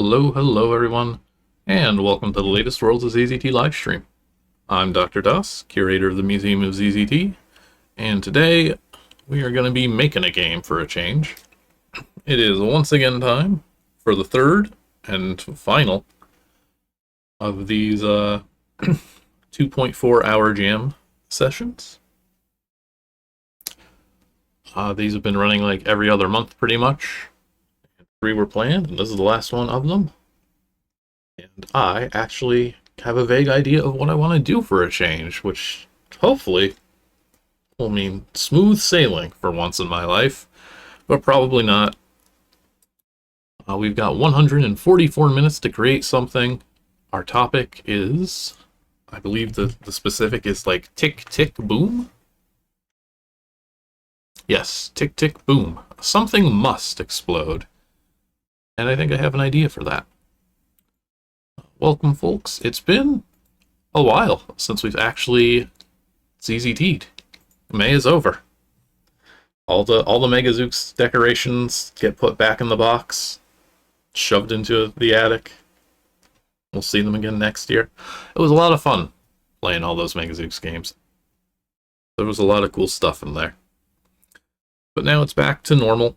Hello everyone, and welcome to the latest Worlds of ZZT livestream. I'm Dr. Das, curator of the Museum of ZZT, and today we are going to be making a game for a change. It is once again time for the third and final of these 2.4 hour jam sessions. These have been running like every other month pretty much. 3 were planned, and this is the last one of them. And I actually have a vague idea of what I want to do for a change, which hopefully will mean smooth sailing for once in my life, but probably not. We've got 144 minutes to create something. Our topic is, I believe the specific is like tick, tick, boom. Yes, tick, tick, boom. Something must explode. And I think I have an idea for that. Welcome, folks. It's been a while since we've actually ZZT'd. May is over. All the Megazooks decorations get put back in the box, shoved into the attic. We'll see them again next year. It was a lot of fun playing all those Megazooks games. There was a lot of cool stuff in there. But now it's back to normal.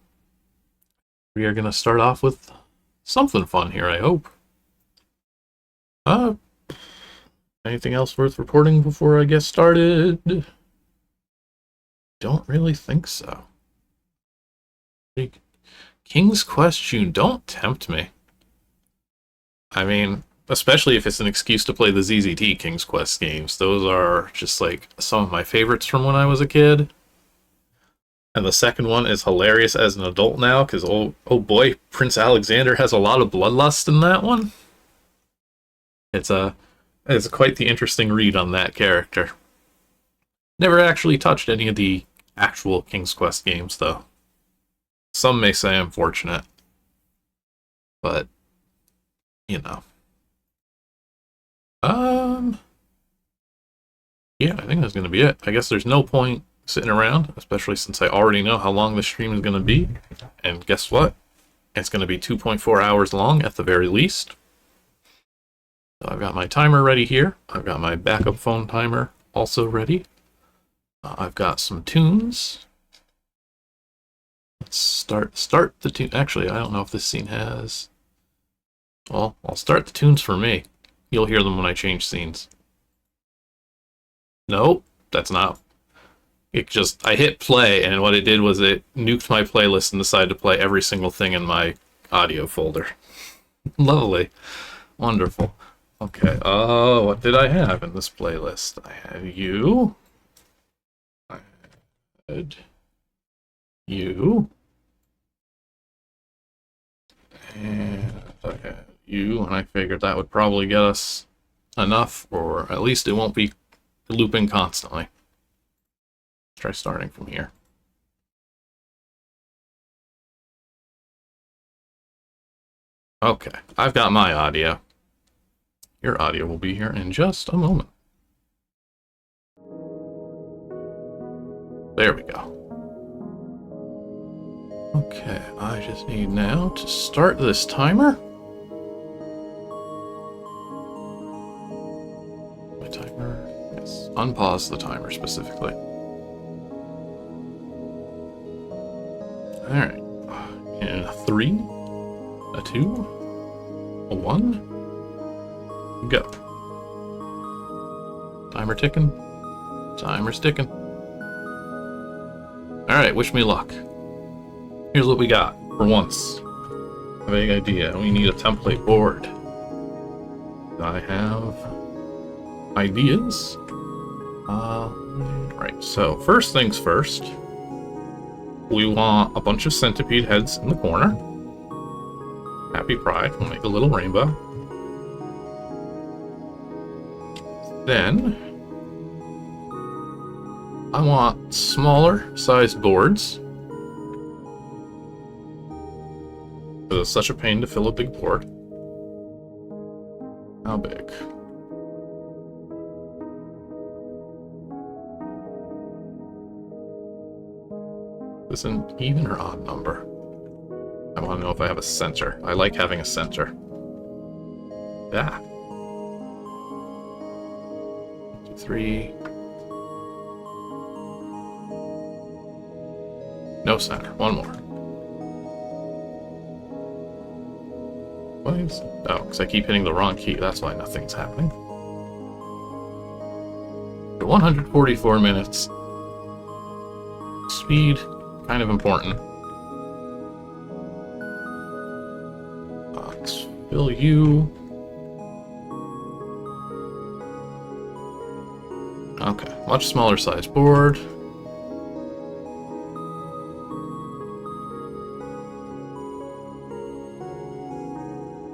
We are going to start off with something fun here, I hope. Anything else worth reporting before I get started? Don't really think so. King's Quest June, don't tempt me. I mean, especially if it's an excuse to play the ZZT King's Quest games. Those are just like some of my favorites from when I was a kid. And the second one is hilarious as an adult now, because oh boy, Prince Alexander has a lot of bloodlust in that one. It's quite the interesting read on that character. Never actually touched any of the actual King's Quest games, though. Some may say I'm fortunate. But, you know. Yeah, I think that's going to be it. I guess there's no point sitting around, especially since I already know how long the stream is going to be. And guess what? It's going to be 2.4 hours long at the very least. So I've got my timer ready here. I've got my backup phone timer also ready. I've got some tunes. Let's start the tune. Actually, I don't know if this scene has... Well, I'll start the tunes for me. You'll hear them when I change scenes. Nope, that's not... I hit play, and what it did was it nuked my playlist and decided to play every single thing in my audio folder. Lovely. Wonderful. Okay, what did I have in this playlist? I had you. I had you. And I had you, and I figured that would probably get us enough, or at least it won't be looping constantly. Try starting from here. Okay, I've got my audio. Your audio will be here in just a moment. There we go. Okay, I just need now to start this timer. My timer, yes, unpause the timer specifically. Alright, in a 3, a 2, a 1, go. Timer ticking, timer's ticking. Alright, wish me luck. Here's what we got, for once. A vague idea, we need a template board. I have ideas. Right, so first things first. We want a bunch of centipede heads in the corner. Happy Pride, we'll make a little rainbow. Then, I want smaller sized boards. It's such a pain to fill a big board. How big? Is this an even or odd number? I want to know if I have a center. I like having a center. Ah. 2, 3. No center. One more. What is... Oh, because I keep hitting the wrong key. That's why nothing's happening. 144 minutes. Speed, kind of important. Box, fill you. Okay, much smaller size board.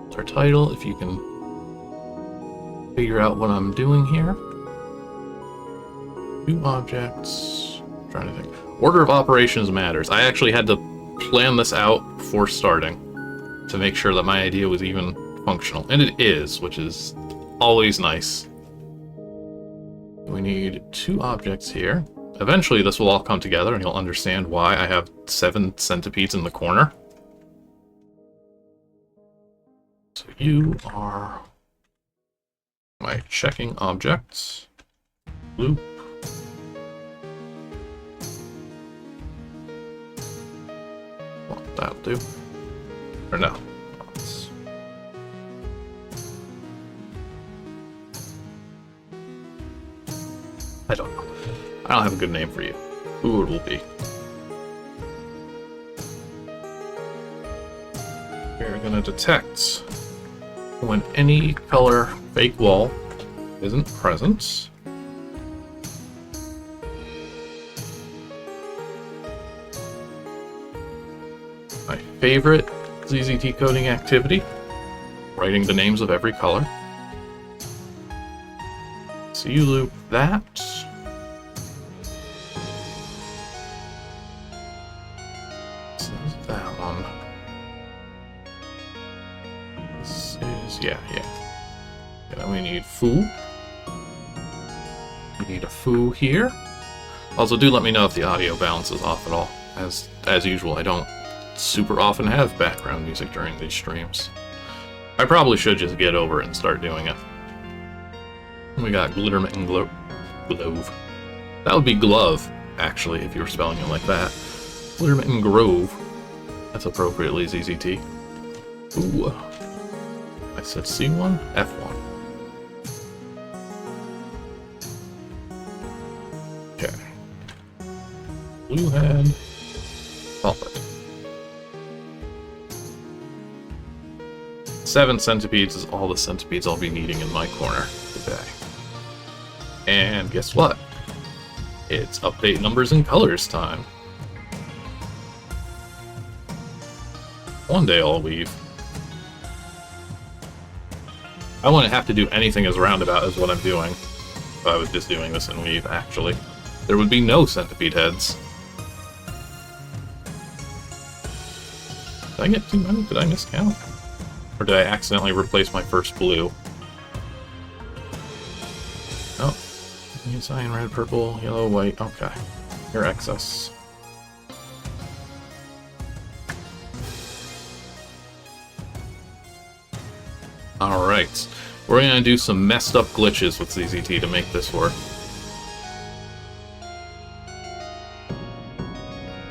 It's our title, if you can figure out what I'm doing here. 2 objects. I'm trying to think. Order of operations matters. I actually had to plan this out before starting to make sure that my idea was even functional. And it is, which is always nice. We need 2 objects here. Eventually this will all come together and you'll understand why I have 7 centipedes in the corner. So you are my checking objects. Loop. Well, that'll do. Or no. I don't know. I don't have a good name for you. Who it will be. We're gonna detect when any color fake wall isn't present. My favorite ZZT coding activity, writing the names of every color. So you loop that. This is that one. This is, yeah. And then we need foo. We need a foo here. Also, do let me know if the audio bounces off at all. As usual, I don't super often have background music during these streams. I probably should just get over it and start doing it. We got glittermitten glove. That would be glove, actually, if you were spelling it like that. Glittermitten grove. That's appropriately ZZT. Ooh. I said C1, F1. Okay. Blue head. Culprit. 7 centipedes is all the centipedes I'll be needing in my corner today. And guess what? It's update numbers and colors time. One day I'll weave. I wouldn't have to do anything as roundabout as what I'm doing if I was just doing this in weave, actually. There would be no centipede heads. Did I get too many? Did I miscount? Or did I accidentally replace my first blue? Oh. Cyan, red, purple, yellow, white. Okay. Your excess. Alright. We're gonna do some messed up glitches with ZZT to make this work.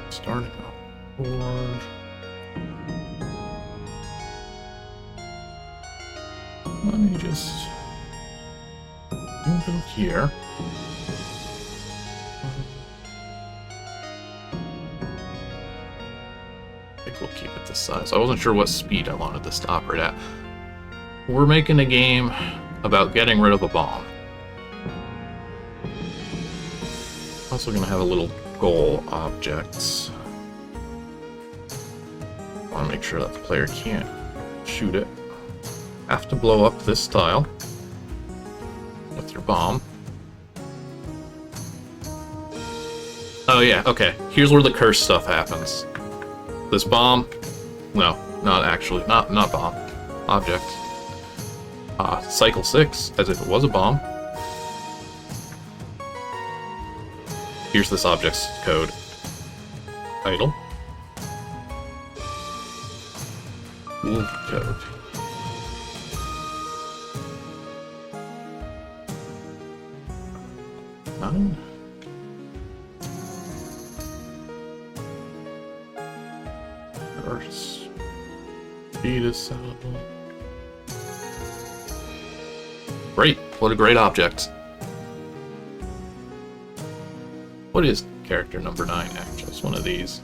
Starting up board. Let me just go here. I think we'll keep it this size. I wasn't sure what speed I wanted this to operate at. We're making a game about getting rid of a bomb. Also gonna have a little goal objects. I want to make sure that the player can't shoot it. Have to blow up this tile with your bomb. Oh yeah, okay. Here's where the curse stuff happens. This bomb, no, not actually, not bomb, object. Cycle 6, as if it was a bomb. Here's this object's code. Title. Code. 9. Earth's speed is 7. Great. What a great object. What is character number 9, actually? It's one of these.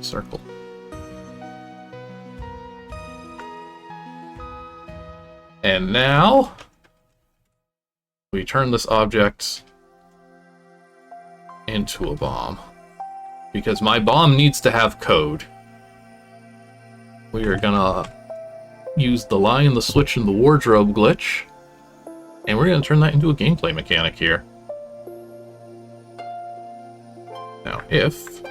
Circle. And now we turn this object into a bomb. Because my bomb needs to have code. We are gonna use the lion, the switch, and the wardrobe glitch. And we're gonna turn that into a gameplay mechanic here. Now, if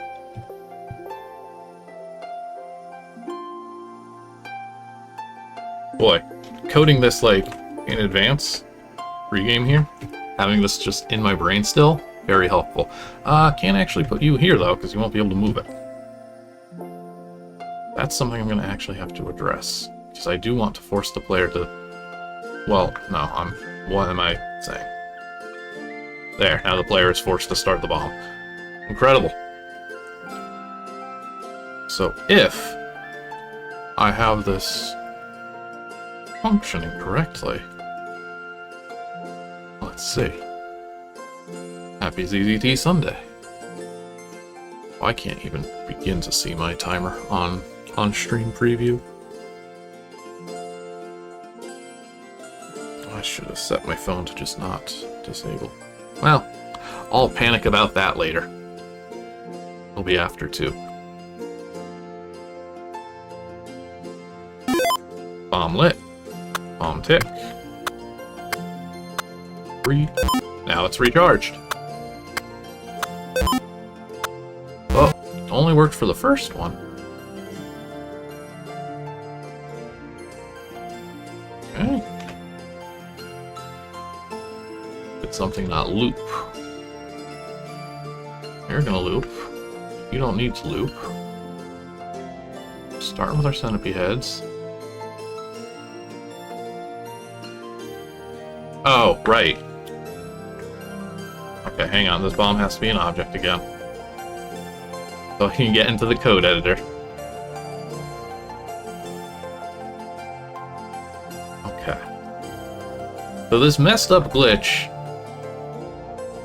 boy, coding this like in advance, pre-game here, having this just in my brain still, very helpful. Can't actually put you here though, because you won't be able to move it. That's something I'm gonna actually have to address, because I do want to force the player to. Well, no, what am I saying? There, now the player is forced to start the bomb. Incredible. So if I have this functioning correctly, let's see. Happy ZZT Sunday. I can't even begin to see my timer on stream preview. I should have set my phone to just not disable. Well, I'll panic about that later. It'll be after 2. Bomb lit. Bomb tick. 3. Now it's recharged. Oh, it only worked for the first one. Okay. Did something not loop. You're gonna loop. You don't need to loop. Start with our centipede heads. Oh, right. Okay, hang on. This bomb has to be an object again. So I can get into the code editor. Okay. So this messed up glitch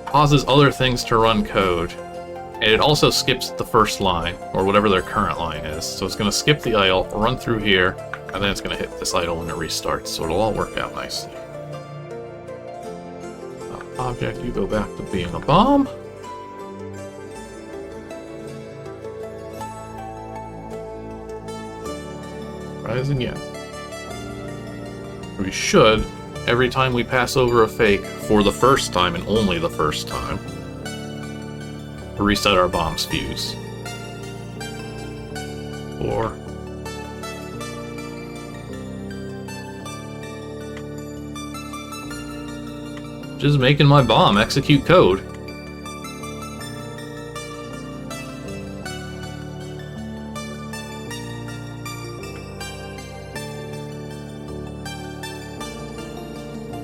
causes other things to run code. And it also skips the first line, or whatever their current line is. So it's going to skip the idle, run through here, and then it's going to hit this idle when it restarts. So it'll all work out nicely. Object, you go back to being a bomb. Rise again. We should, every time we pass over a fake, for the first time and only the first time, reset our bomb's fuse. 4. Just making my bomb execute code.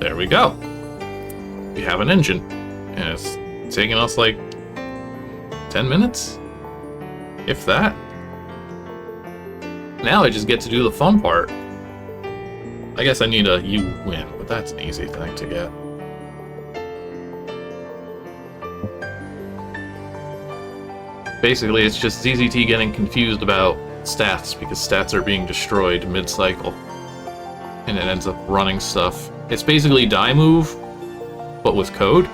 There we go. We have an engine. And it's taking us like 10 minutes? If that. Now I just get to do the fun part. I guess I need a you win, but that's an easy thing to get. Basically, it's just ZZT getting confused about stats, because stats are being destroyed mid-cycle. And it ends up running stuff. It's basically die move, but with code.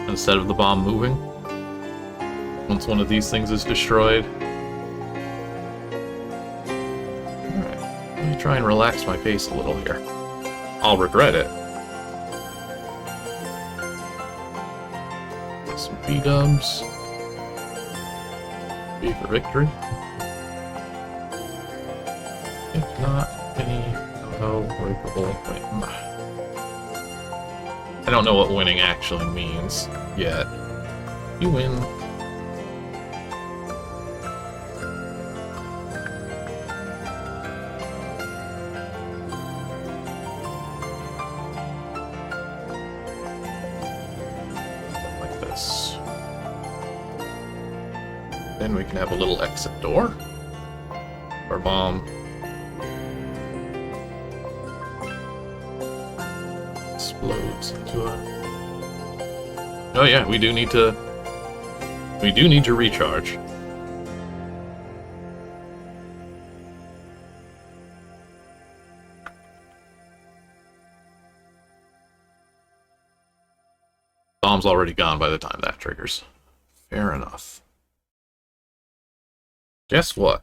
Instead of the bomb moving. Once one of these things is destroyed. Alright, let me try and relax my pace a little here. I'll regret it. Some B-dubs. B for victory. If not, any breakable. Wait, I don't know what winning actually means yet. You win. Then we can have a little exit door. Our bomb explodes into a... Oh yeah, we do need to recharge. Bomb's already gone by the time that triggers. Fair enough. Guess what?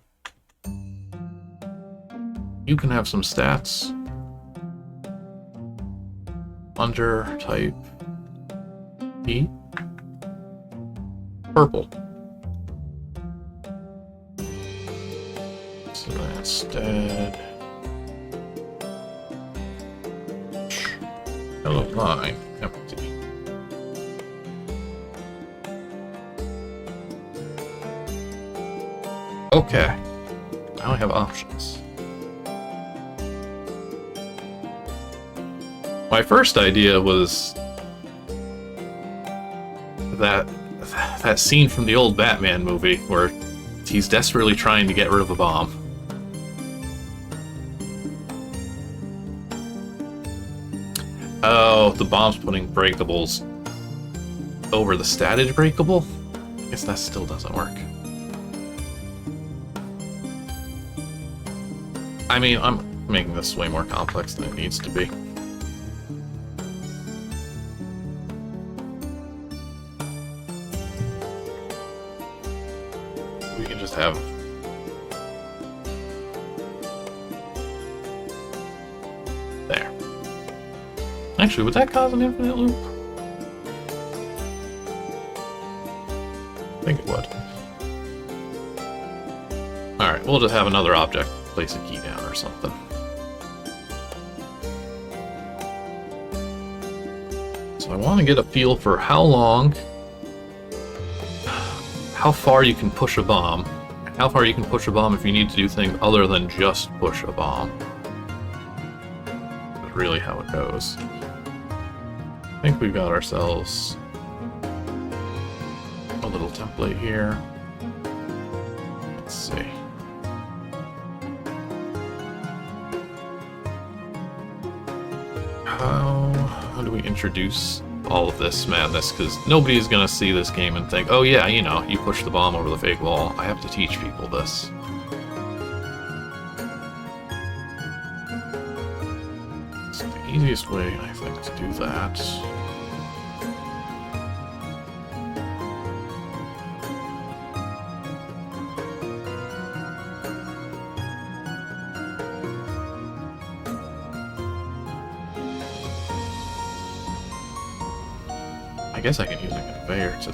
You can have some stats. Under type E. Purple. So that's dead. Hello, line. Empty. Okay. Now I have options. My first idea was that scene from the old Batman movie where he's desperately trying to get rid of a bomb. Oh, the bomb's putting breakables over the static breakable? I guess that still doesn't work. I mean, I'm making this way more complex than it needs to be. We can just have... There. Actually, would that cause an infinite loop? I think it would. Alright, we'll just have another object. Place a key down or something. So I want to get a feel for how far you can push a bomb. How far you can push a bomb if you need to do things other than just push a bomb. That's really how it goes. I think we've got ourselves a little template here. Let's see. How do we introduce all of this madness? Because nobody's going to see this game and think, oh yeah, you know, you push the bomb over the fake wall. I have to teach people this. So the easiest way, I think, to do that... I guess I can use a conveyor to...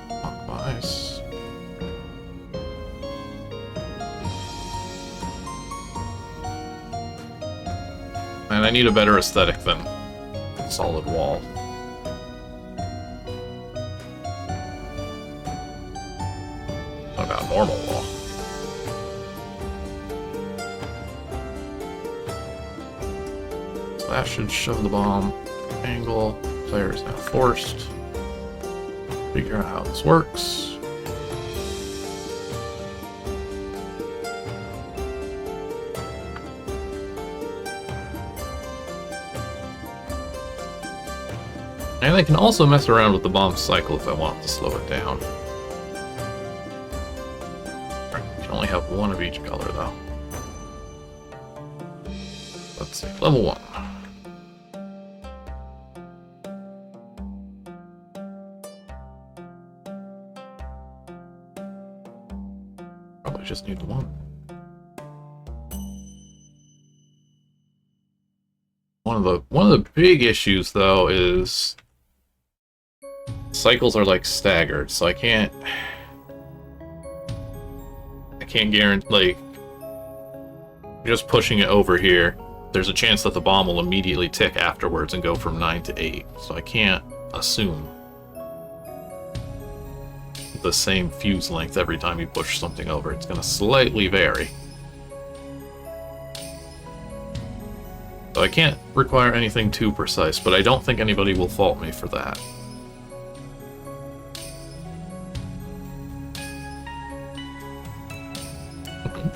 clockwise. And I need a better aesthetic than solid wall. What about normal wall? That should shove the bomb angle. Player is now forced. Figure out how this works. And I can also mess around with the bomb cycle if I want to slow it down. Right, you can only have one of each color though. Let's see, level 1. Probably just need the one. One of the big issues though is cycles are like staggered, so I can't guarantee, like, just pushing it over here, there's a chance that the bomb will immediately tick afterwards and go from 9 to 8, so I can't assume the same fuse length every time you push something over. It's going to slightly vary. So I can't require anything too precise, but I don't think anybody will fault me for that. Mhm.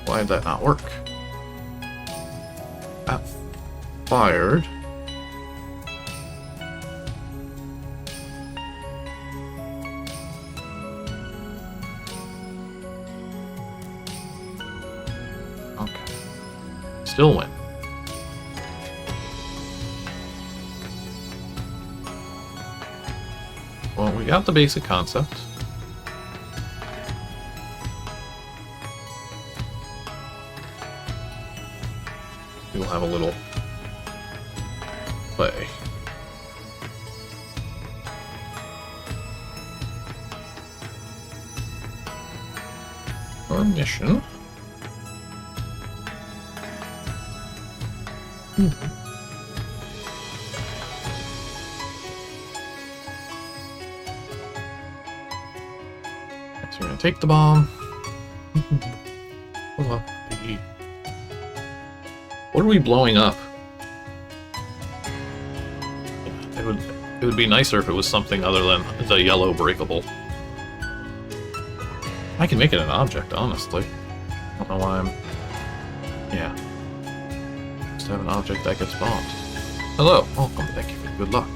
Why did that not work? That fired. Okay. Still win. Well, we got the basic concept. We'll have a little play. Our mission. So we're gonna take the bomb. What are we blowing up? It would be nicer if it was something other than the yellow breakable. I can make it an object, honestly. I don't know why I'm... Yeah. Just have an object that gets bombed. Hello, welcome, thank you for good luck.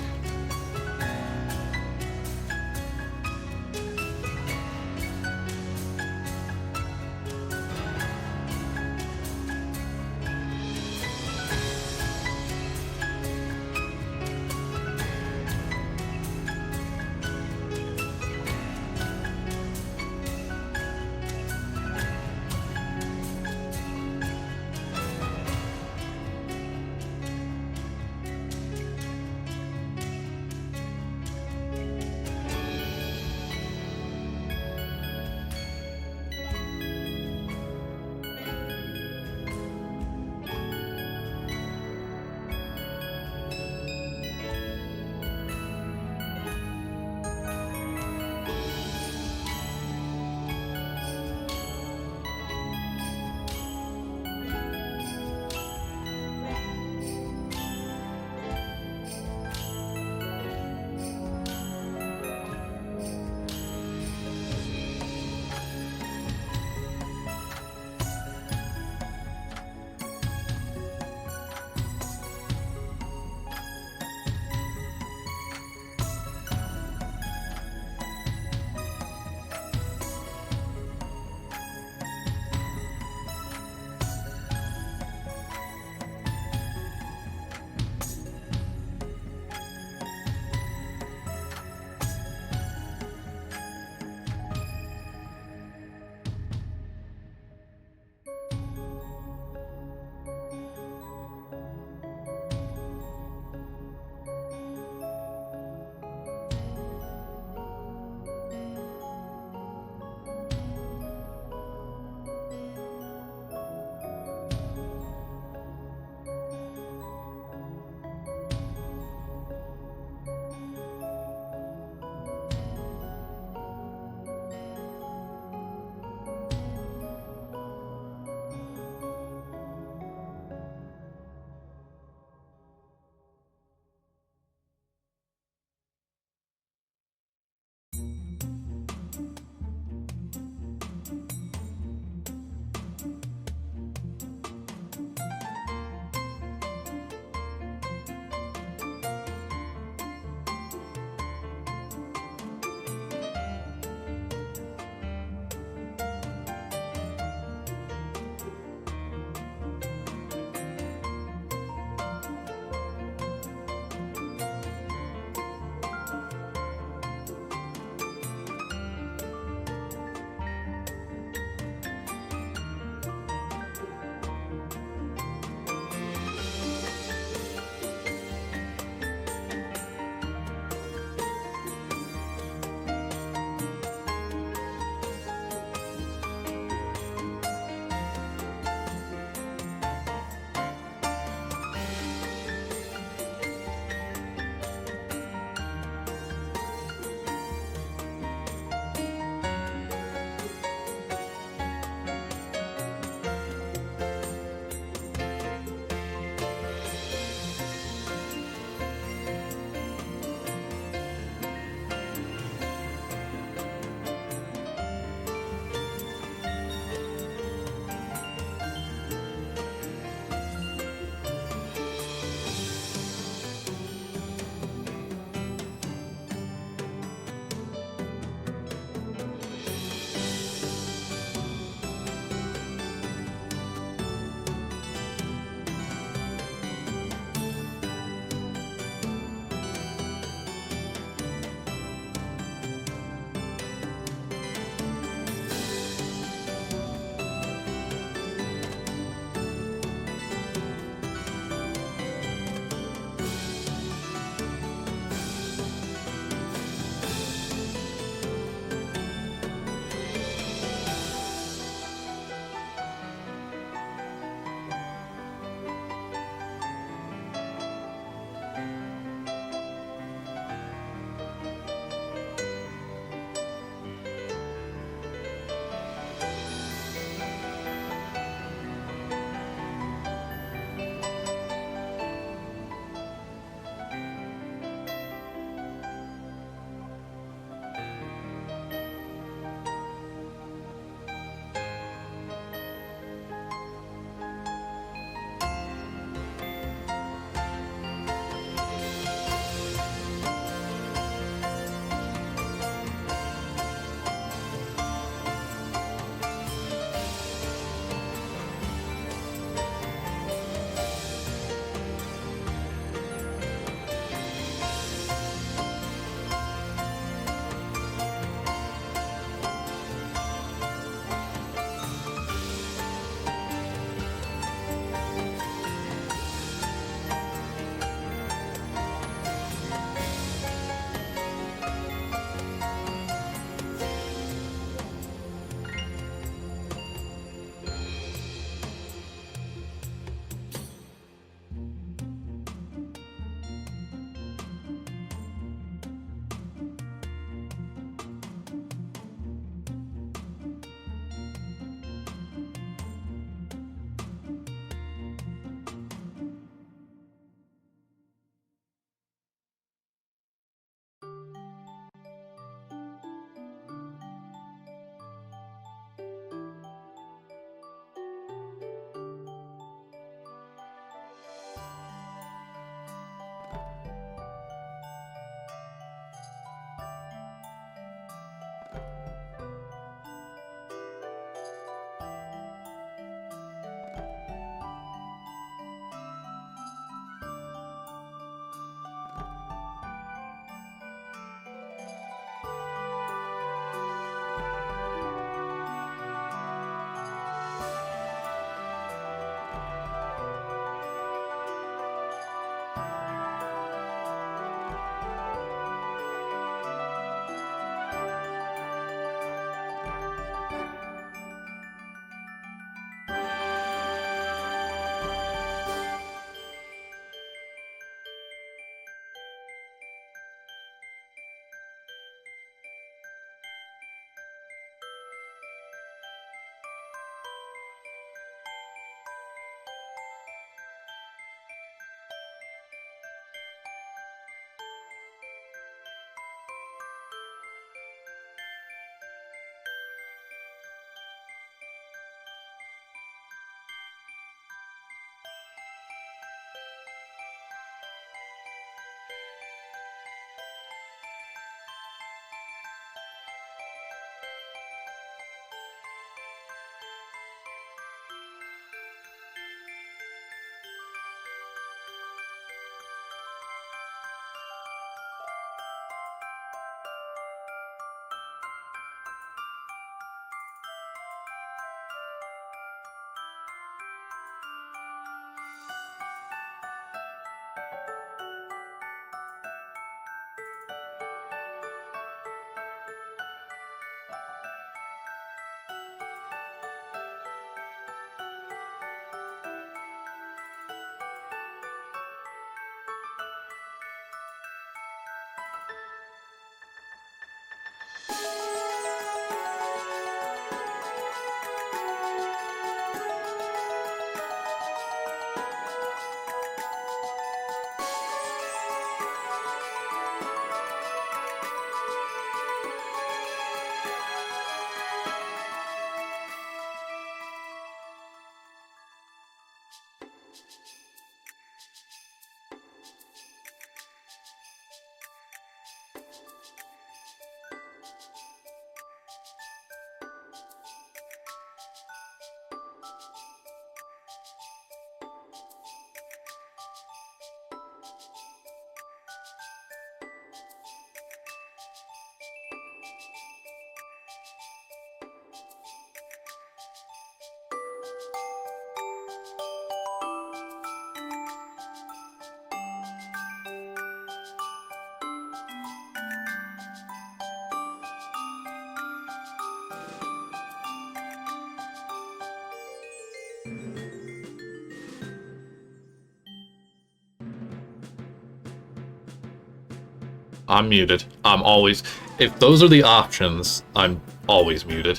I'm muted. I'm always... If those are the options, I'm always muted.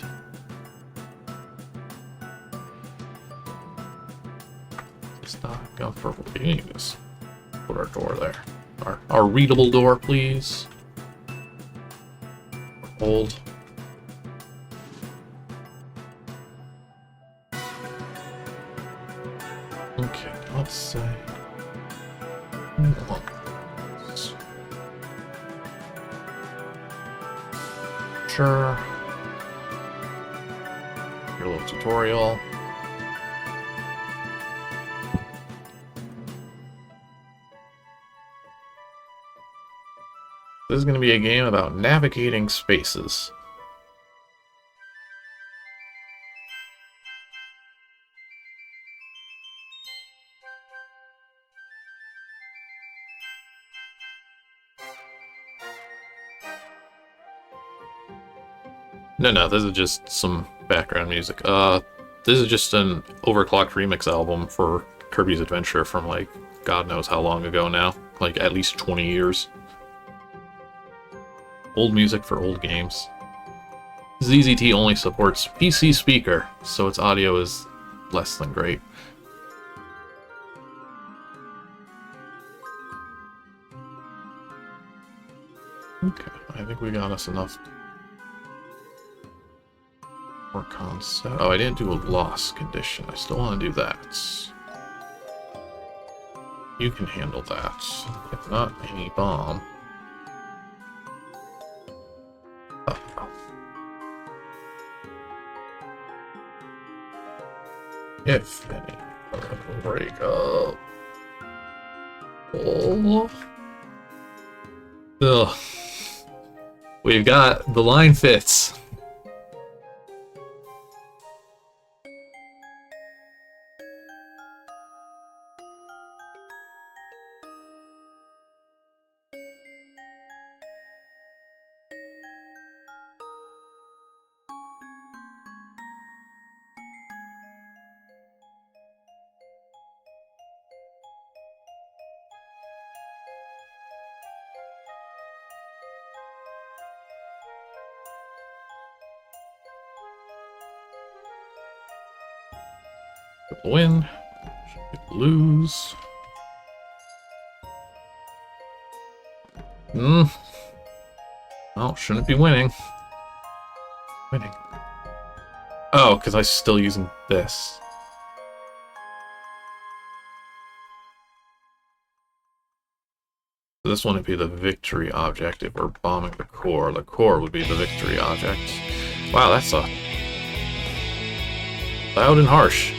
It's not comfortable. You need to just put our door there. Our readable door, please. Hold. Okay, let's say... Sure. Your little tutorial. This is going to be a game about navigating spaces. No, this is just some background music. This is just an overclocked remix album for Kirby's Adventure from, like, God knows how long ago now. Like, at least 20 years. Old music for old games. ZZT only supports PC speaker, so its audio is less than great. Okay, I think we got us enough work on set. Oh, I didn't do a loss condition. I still want to do that. You can handle that. If not, any bomb. If any break up. Oh. Ugh. We've got the line fits. Win. Lose. Oh, shouldn't be winning. Winning. Oh, because I'm still using this. This one would be the victory object if we're bombing the core. The core would be the victory object. Wow, that's loud and harsh.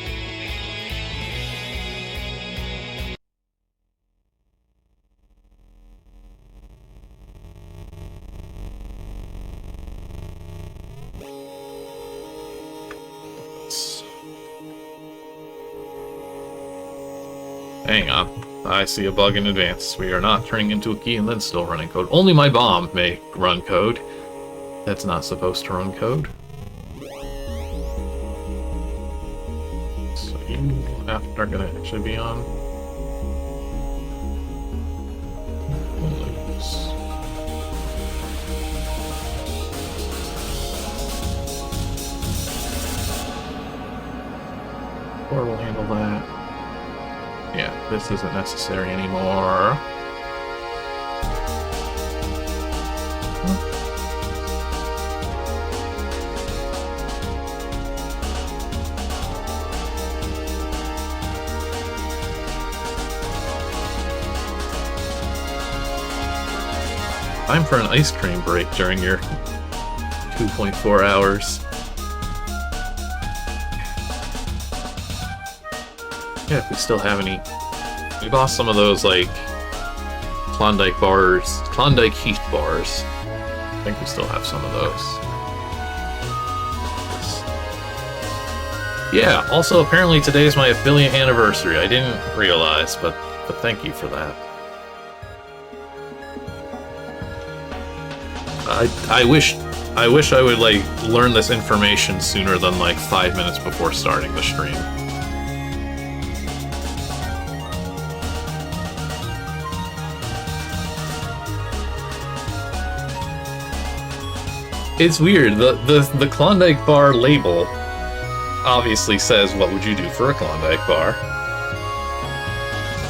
Hang on. I see a bug in advance. We are not turning into a key and then still running code. Only my bomb may run code. That's not supposed to run code. So you are going to actually be on. Or we'll handle that. Yeah, this isn't necessary anymore. Time for an ice cream break during your 2.4 hours. Yeah, if we still have any... We lost some of those, like, Klondike bars, Klondike Heat bars. I think we still have some of those. Yeah, also apparently today is my affiliate anniversary. I didn't realize, but thank you for that. I wish I would, like, learn this information sooner than, like, 5 minutes before starting the stream. It's weird. The Klondike bar label obviously says, what would you do for a Klondike bar?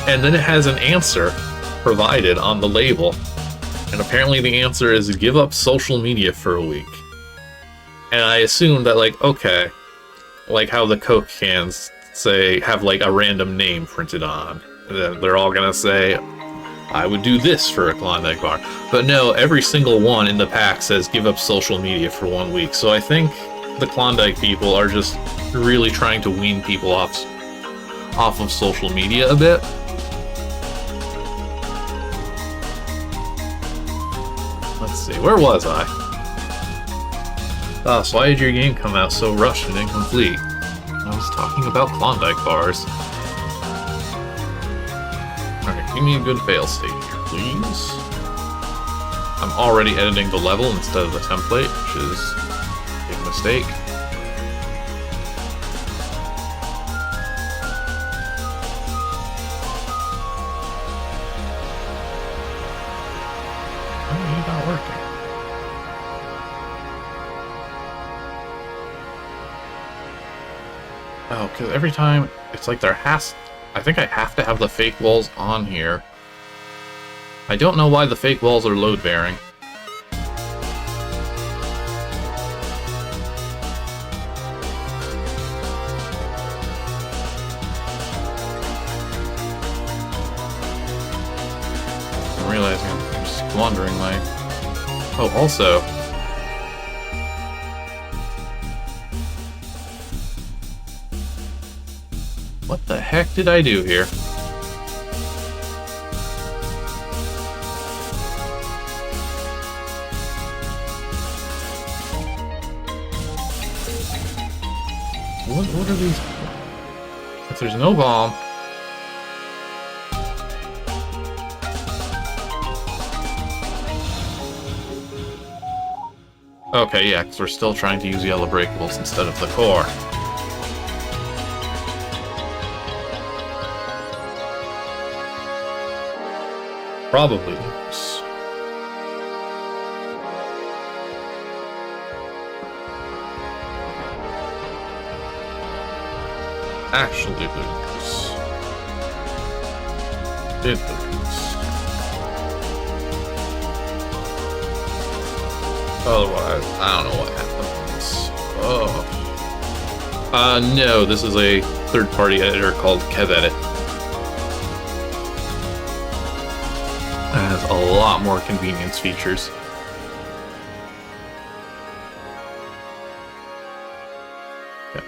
And then it has an answer provided on the label. And apparently the answer is give up social media for a week. And I assume that, like, okay, like how the Coke cans say, have like a random name printed on. And then they're all gonna say, I would do this for a Klondike bar. But no, every single one in the pack says give up social media for 1 week. So I think the Klondike people are just really trying to wean people off of social media a bit. Let's see, where was I? So why did your game come out so rushed and incomplete? I was talking about Klondike bars. Alright, give me a good fail state here, please. I'm already editing the level instead of the template, which is a big mistake. Oh, you're not working. Oh, because every time, it's like I think I have to have the fake walls on here. I don't know why the fake walls are load-bearing. I'm realizing I'm squandering my... Oh, also... What the heck did I do here? What are these? If there's no bomb... Okay, yeah, because we're still trying to use yellow breakables instead of the core. Probably lose. Actually lose. Did lose. Otherwise, I don't know what happens. Oh. No, this is a third-party editor called Kaddar. Has a lot more convenience features. Okay.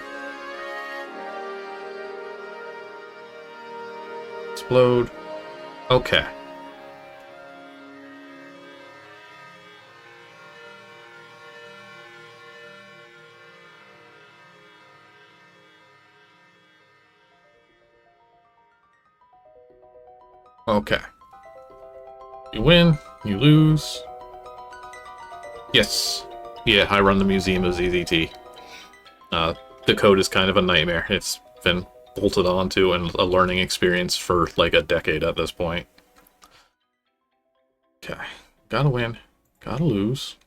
Explode. Okay. Okay. You win, you lose. Yes. Yeah, I run the Museum of ZZT. The code is kind of a nightmare. It's been bolted onto and a learning experience for like a decade at this point. Okay. Gotta win. Gotta lose.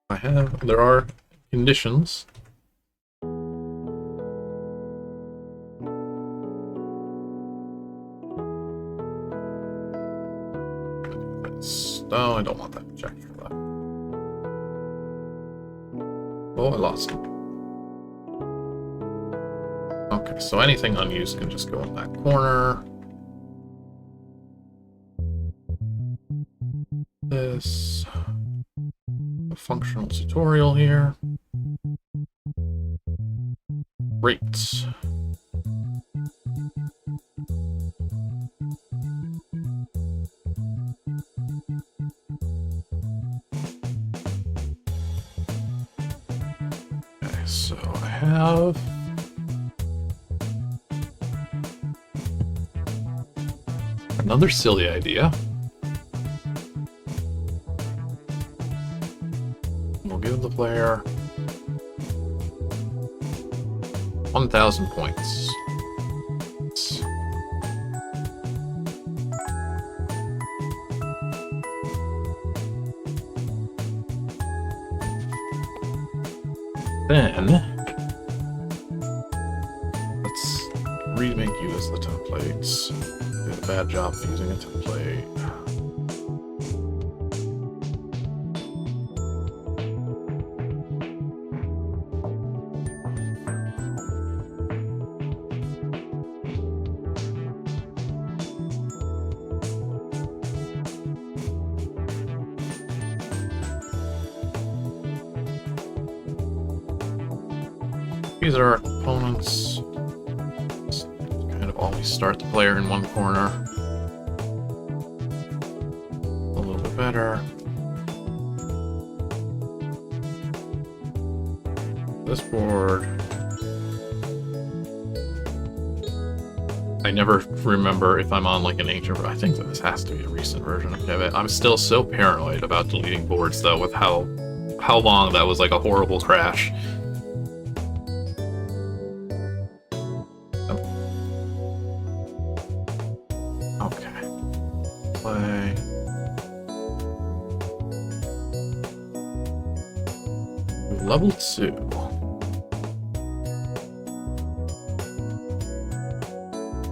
There are conditions. No, I don't want that check for that. Oh, I lost it. Okay, so anything unused can just go in that corner. This. A functional tutorial here. Great. So I have another silly idea. We'll give the player 1,000 points. Then let's remake you as the templates. Did a bad job of using a template. These are our components. Just kind of always start the player in one corner. A little bit better. This board. I never remember if I'm on like an ancient. I think that this has to be a recent version of Kevit. I'm still so paranoid about deleting boards though, with how long that was like a horrible crash. Level 2.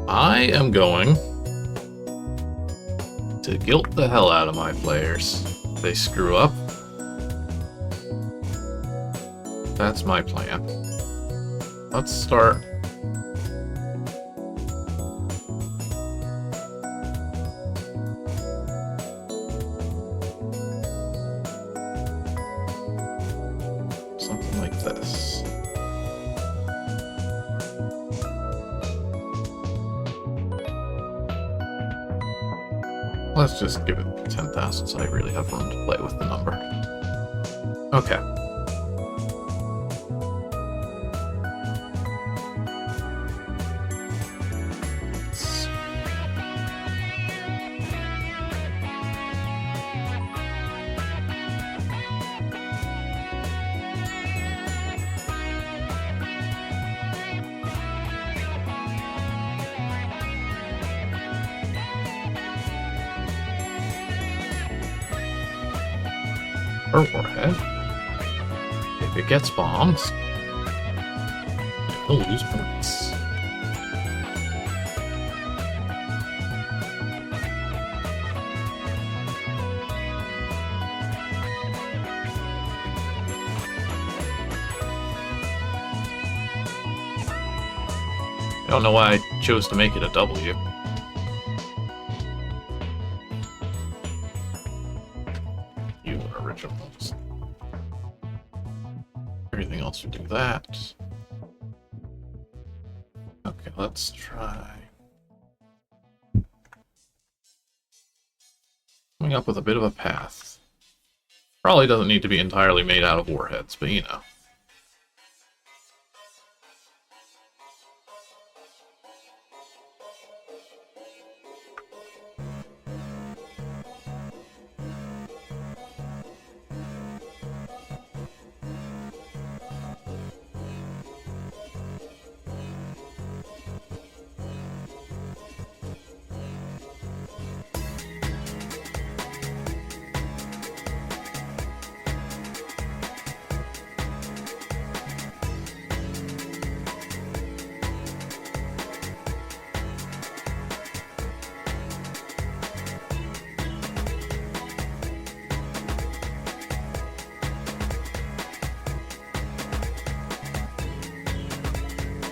I am going to guilt the hell out of my players. They screw up. That's my plan. Let's start. Something like this. Let's just give it 10,000 so I really have room to play with the number. Okay. Or warhead. If it gets bombed, it will lose points. I don't know why I chose to make it a W. Originals. Everything else would do that. Okay, let's try coming up with a bit of a path. Probably doesn't need to be entirely made out of warheads, but you know.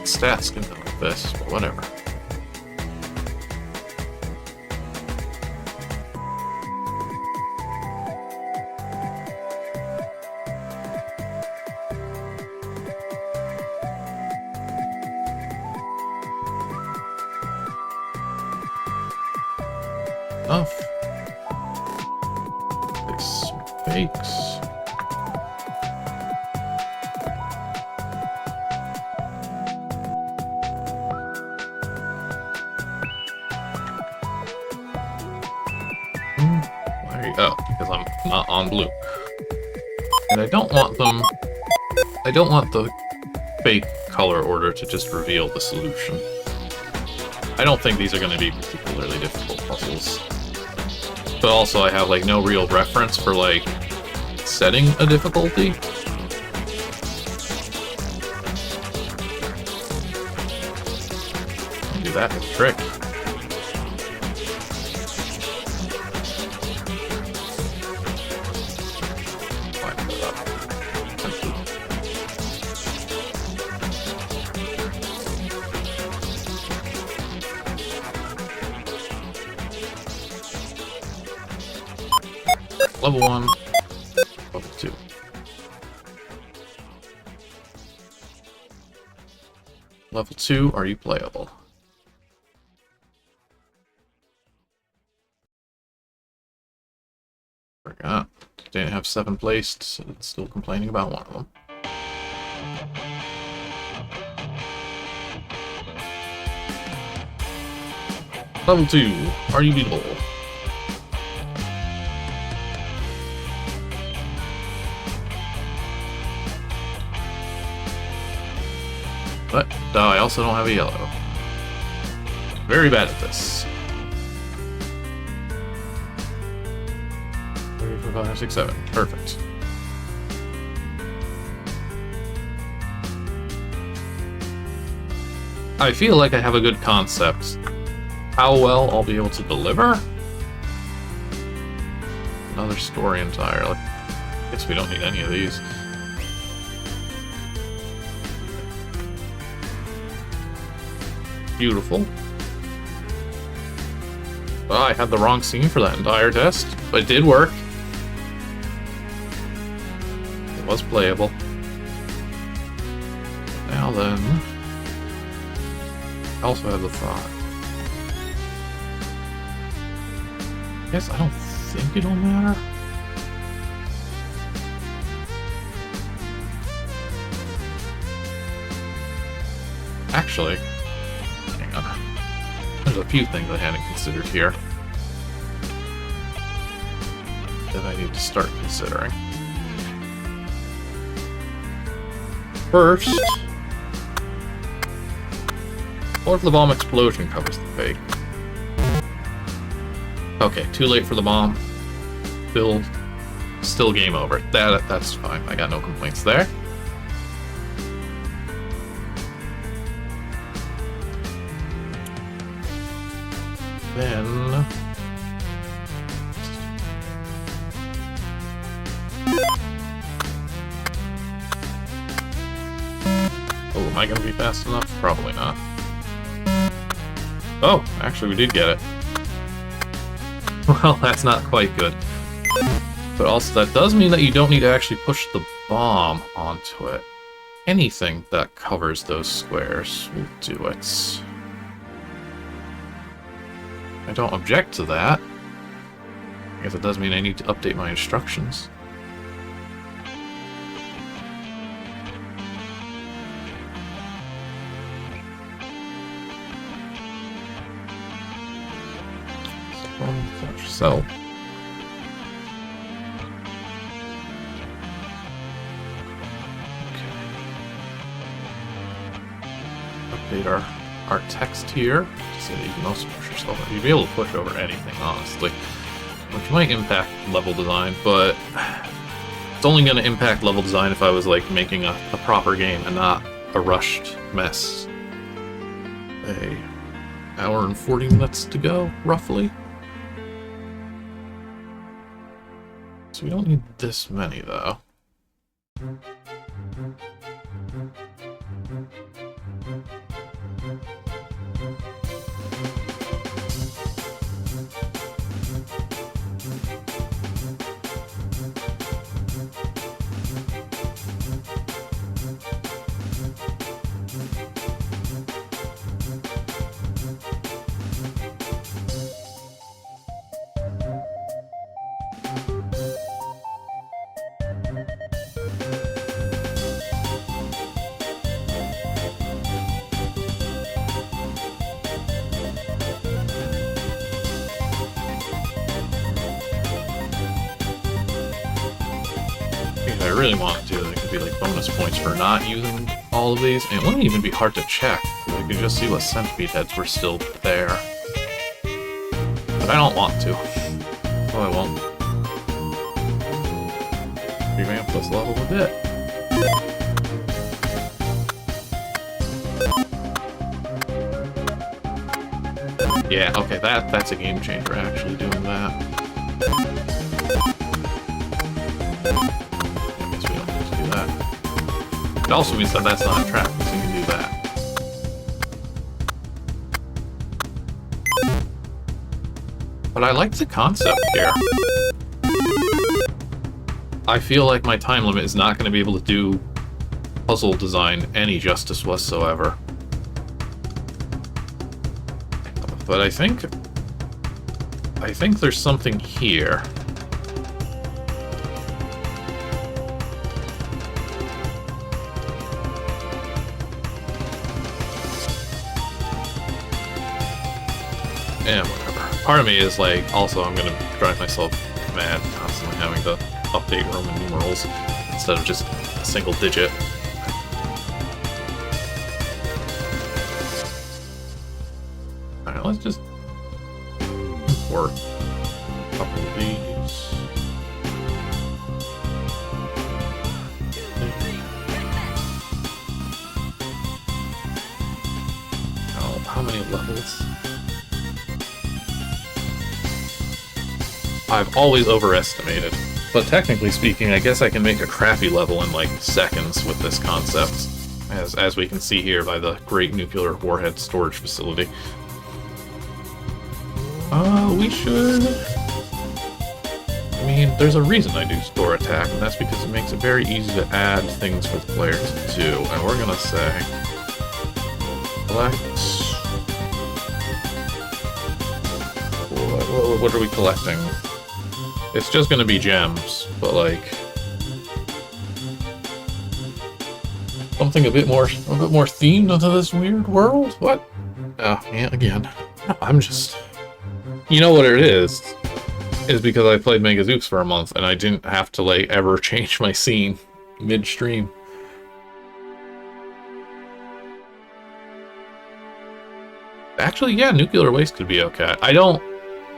Stats can go like this, but whatever. Enough. Fix fakes. Oh, because I'm not on blue. And I don't want them... I don't want the fake color order to just reveal the solution. I don't think these are going to be particularly difficult puzzles. But also I have, like, no real reference for, like, setting a difficulty. that the trick. Line it up. Level 1, level 2. Level 2, are you playable? Forgot. Didn't have 7 placed, so it's still complaining about one of them. Level 2, are you beatable? But no, I also don't have a yellow. Very bad at this. 3, 4, 5, 6, 7. Perfect. I feel like I have a good concept. How well I'll be able to deliver? Another story entirely. Guess we don't need any of these. Beautiful. Well, I had the wrong scene for that entire test, but it did work. It was playable. Now then, I also had the thought. I guess I don't think it'll matter. Actually, hang on. There's a few things I hadn't considered here that I need to start considering. First, what if the bomb explosion covers the fake? Okay, too late for the bomb. Still game over. That's fine. I got no complaints there. Then oh, am I gonna be fast enough? Probably not. Oh, actually we did get it. Well, that's not quite good. But also that does mean that you don't need to actually push the bomb onto it. Anything that covers those squares will do it. I don't object to that. I guess it does mean I need to update my instructions. So. Update our text here to say that you can also push yourself. You'll be able to push over anything, honestly, which might impact level design, but it's only going to impact level design if I was like making a proper game and not a rushed mess. An hour and 40 minutes to go, roughly. So we don't need this many, though. If I really wanted to, there could be like bonus points for not using all of these, and it wouldn't even be hard to check. I could just see what centipede heads were still there. But I don't want to, so I won't. Revamp this level a bit. Yeah, okay, that's a game changer, actually, doing that. I guess we don't need to do that. It also means that that's not a trap, so you can do that. But I like the concept here. I feel like my time limit is not going to be able to do puzzle design any justice whatsoever. But I think there's something here. And whatever. Part of me is like, also I'm gonna drive myself mad constantly having to update Roman numerals instead of just a single digit. Alright, let's just work a couple of these. Oh, how many levels? I've always overestimated. But technically speaking, I guess I can make a crappy level in like seconds with this concept. As we can see here by the Great Nuclear Warhead Storage Facility. We should... I mean, there's a reason I do store attack, and that's because it makes it very easy to add things for the player to do. And we're gonna say... Collect... What are we collecting? It's just gonna be gems, but like... something a bit more themed into this weird world? What? Oh, yeah, again. I'm just... You know what it is because I played Mega Zooks for a month and I didn't have to, like, ever change my scene midstream. Actually, yeah, nuclear waste could be okay. I don't...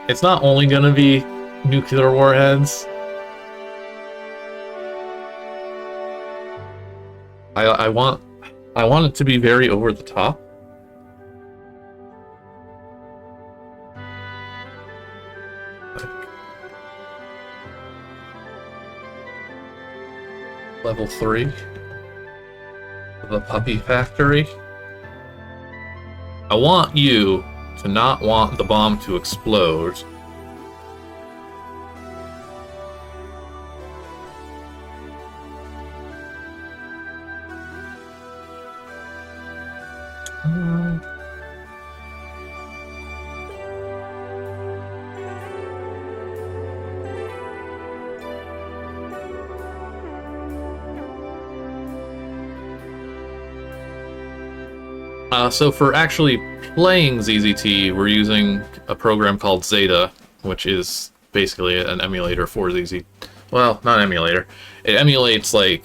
It's not only gonna be nuclear warheads. I want it to be very over the top. Level 3. The Puppy Factory. I want you to not want the bomb to explode. So for actually playing ZZT, we're using a program called Zeta, which is basically an emulator for ZZT. Well, not emulator. It emulates, like,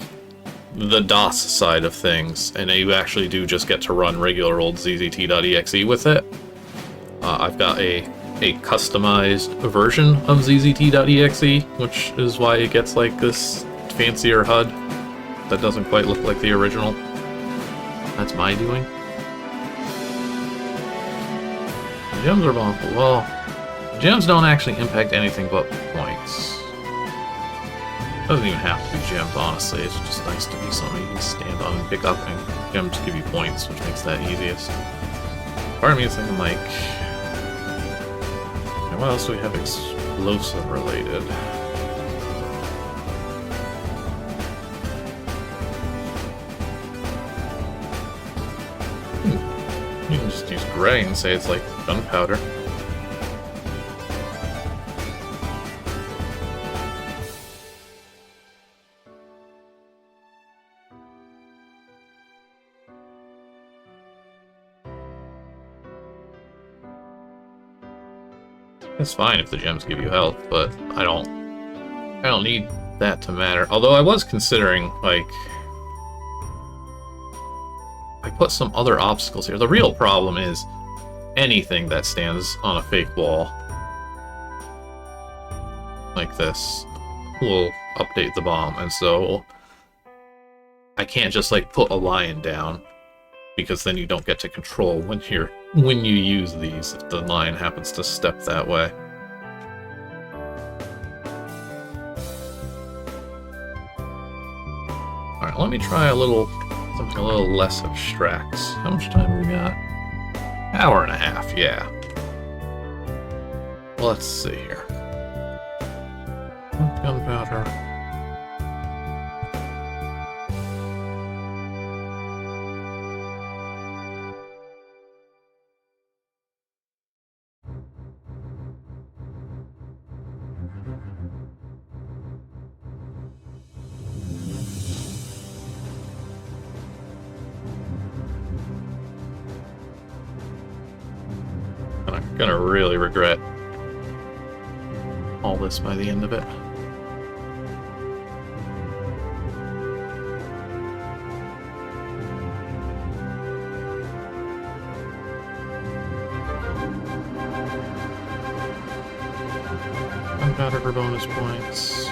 the DOS side of things, and you actually do just get to run regular old ZZT.exe with it. I've got a customized version of ZZT.exe, which is why it gets, like, this fancier HUD that doesn't quite look like the original. That's my doing. Gems are bombable. Well, gems don't actually impact anything but points. Doesn't even have to be gems, honestly. It's just nice to be something you can stand on and pick up, and gems give you points, which makes that easiest. Part of me is thinking, like... what else do we have explosive related? You can just use gray and say it's like gunpowder. It's fine if the gems give you health, but I don't need that to matter. Although I was considering, like, I put some other obstacles here. The real problem is anything that stands on a fake wall like this will update the bomb, and so I can't just, like, put a lion down, because then you don't get to control when you're when you use these, if the line happens to step that way. Alright, let me try something a little less abstracts. How much time we got? Hour and a half, yeah. Let's see here. Gunpowder. I'm gonna really regret all this by the end of it. Gunpowder for bonus points.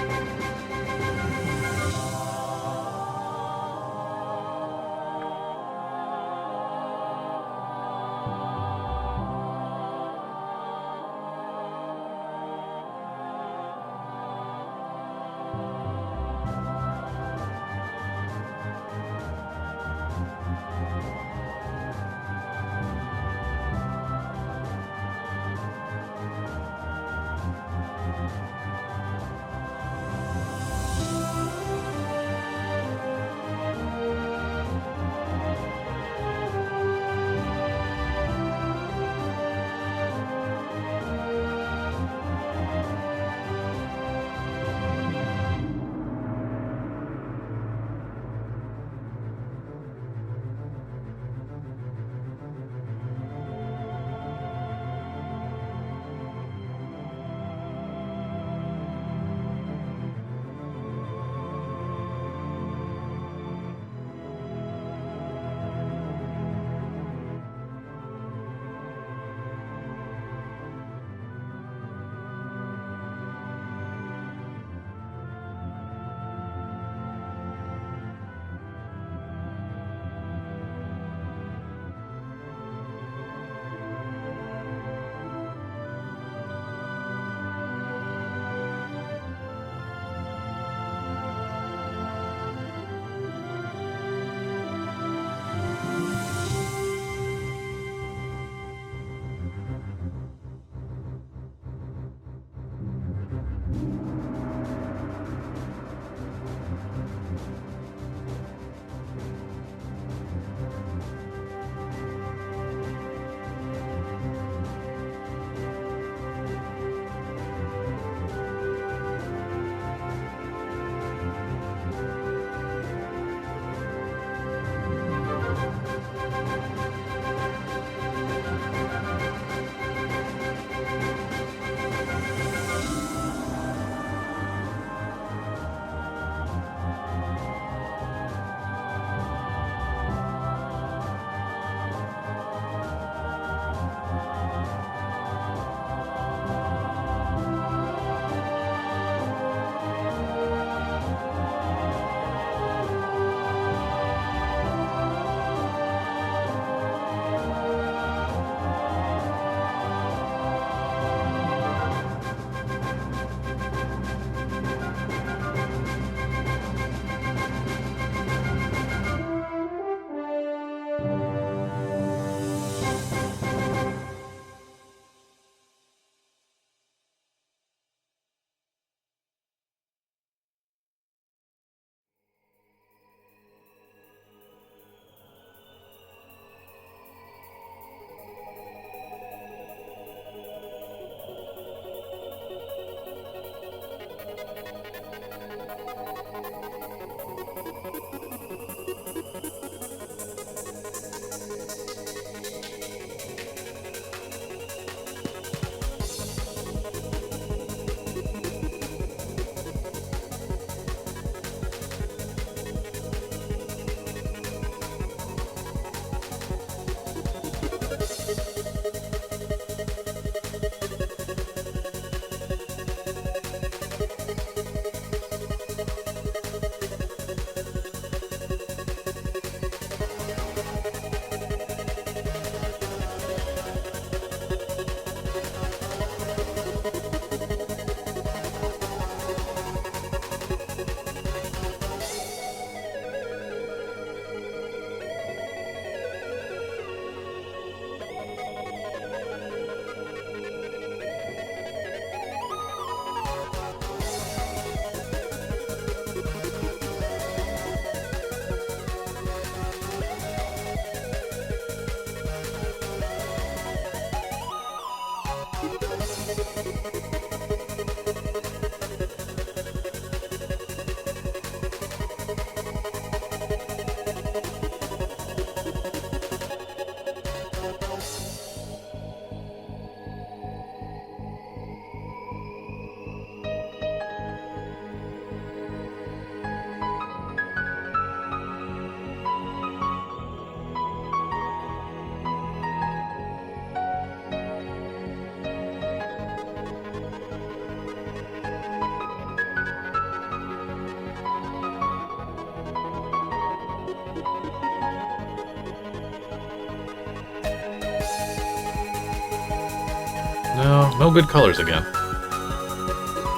No, no good colors again.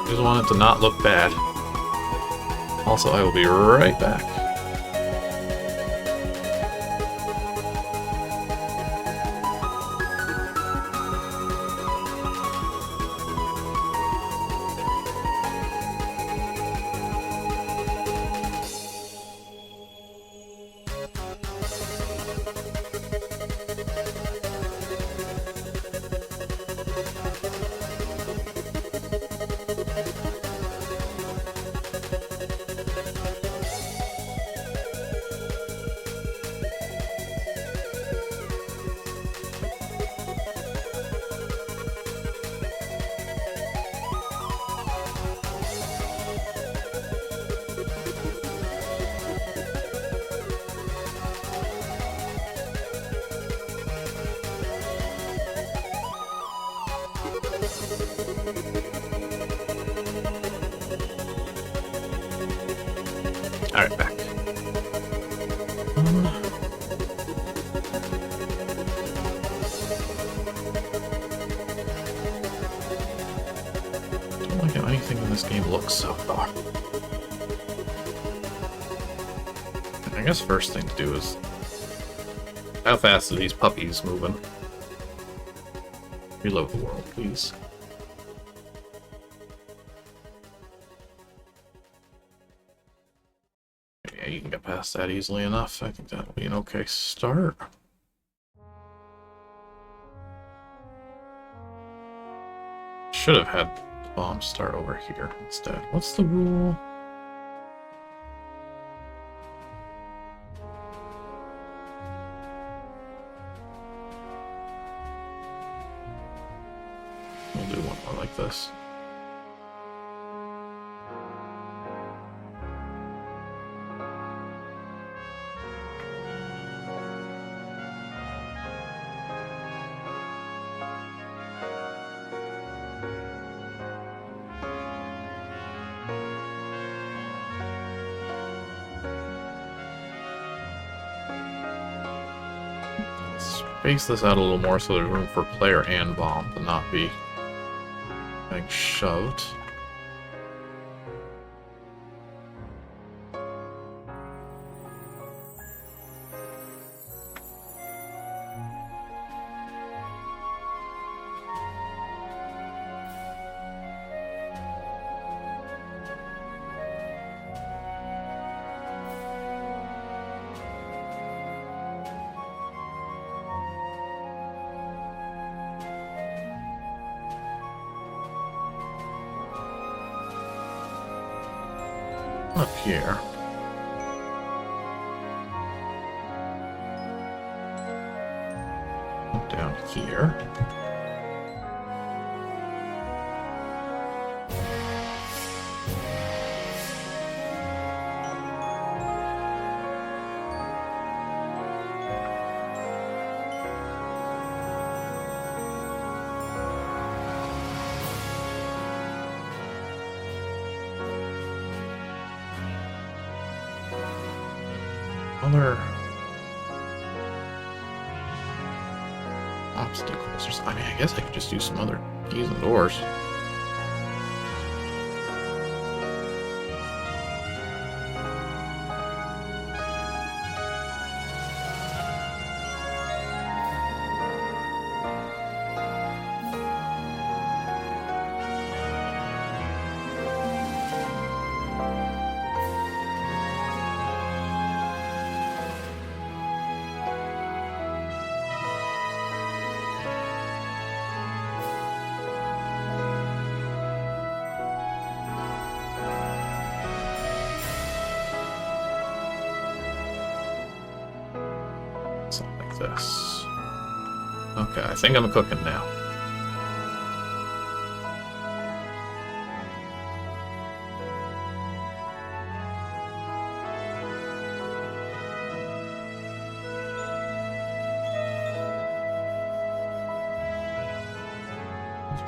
Just want it to not look bad. Also, I will be right back. Alright, back. Don't like how anything in this game looks so far. I guess first thing to do is... how fast are these puppies moving? Reload the world, please. Yeah, you can get past that easily enough. I think that'll be an okay start. Should have had the bomb start over here instead. What's the rule? We'll do one more like this. Space this out a little more so there's room for player and bomb to not be getting shoved. Up here. Up down here. Other obstacles. I mean, I guess I could just do some other keys and doors. Something like this. Okay, I think I'm cooking now.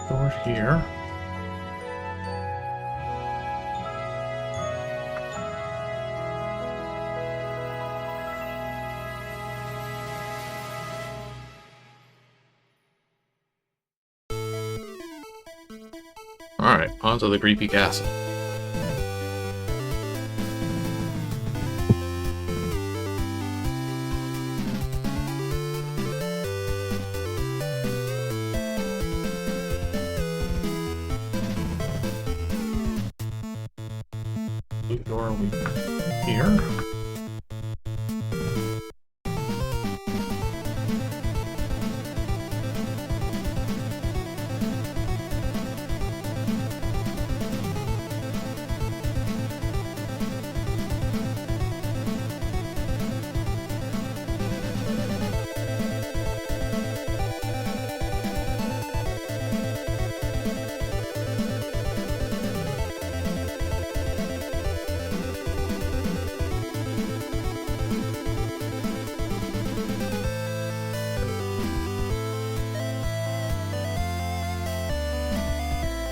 Door here. Alright, on to the creepy castle. Blue door we here.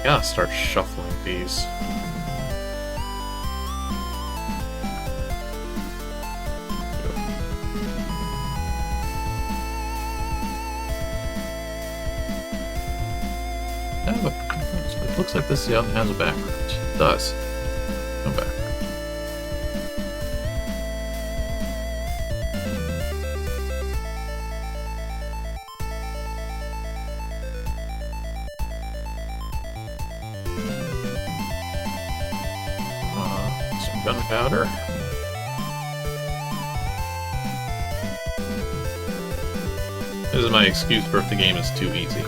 Gotta start shuffling these. It looks like this has a background. It does. No background. Some gunpowder. This is my excuse for if the game is too easy.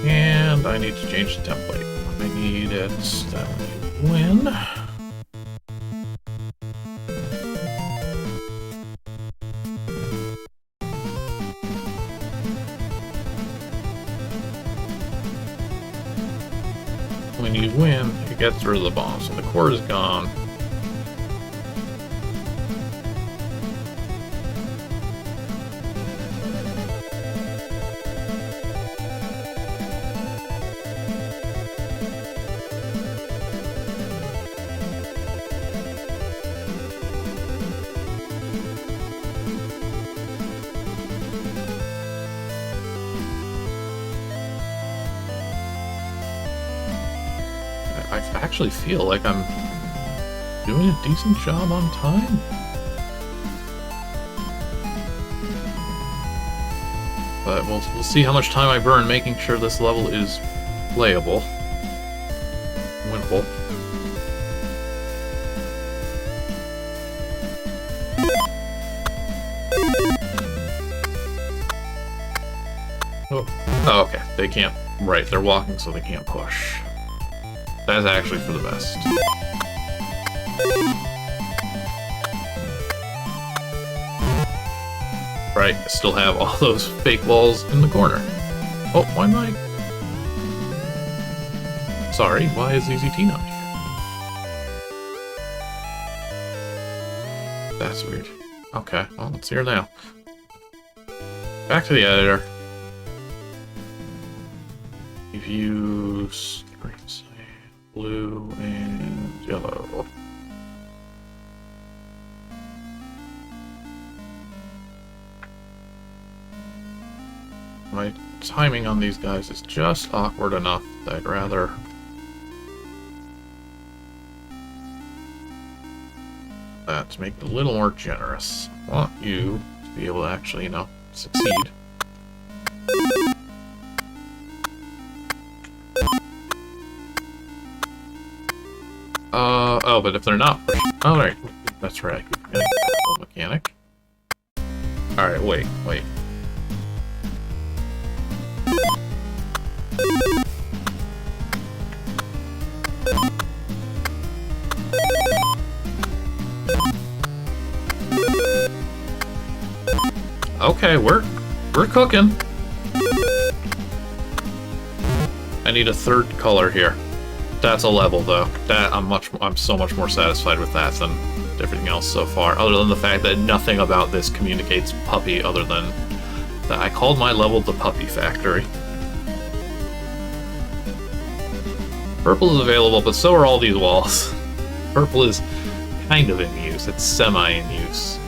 And I need to change the template. I need it that we win. When you win, it gets rid of the bomb. So the core is gone. I actually feel like I'm doing a decent job on time. But we'll see how much time I burn making sure this level is playable. Winnable. Oh, okay. They can't. Right, they're walking, so they can't push. That's actually for the best. Right, I still have all those fake walls in the corner. Oh, why am I... Sorry, why is ZZT not here? That's weird. Okay, well, it's here now. Back to the editor. Use blue and yellow. My timing on these guys is just awkward enough that I'd rather that to make it a little more generous. I want you to be able to actually, you know, succeed. Oh, but if they're not... Oh, right. That's right. Mechanic. Alright, wait. Okay, we're cooking. I need a third color here. That's a level, though. That I'm so much more satisfied with that than everything else so far. Other than the fact that nothing about this communicates puppy, other than I called my level the Puppy Factory. Purple is available, but so are all these walls. Purple is kind of in use. It's semi in use.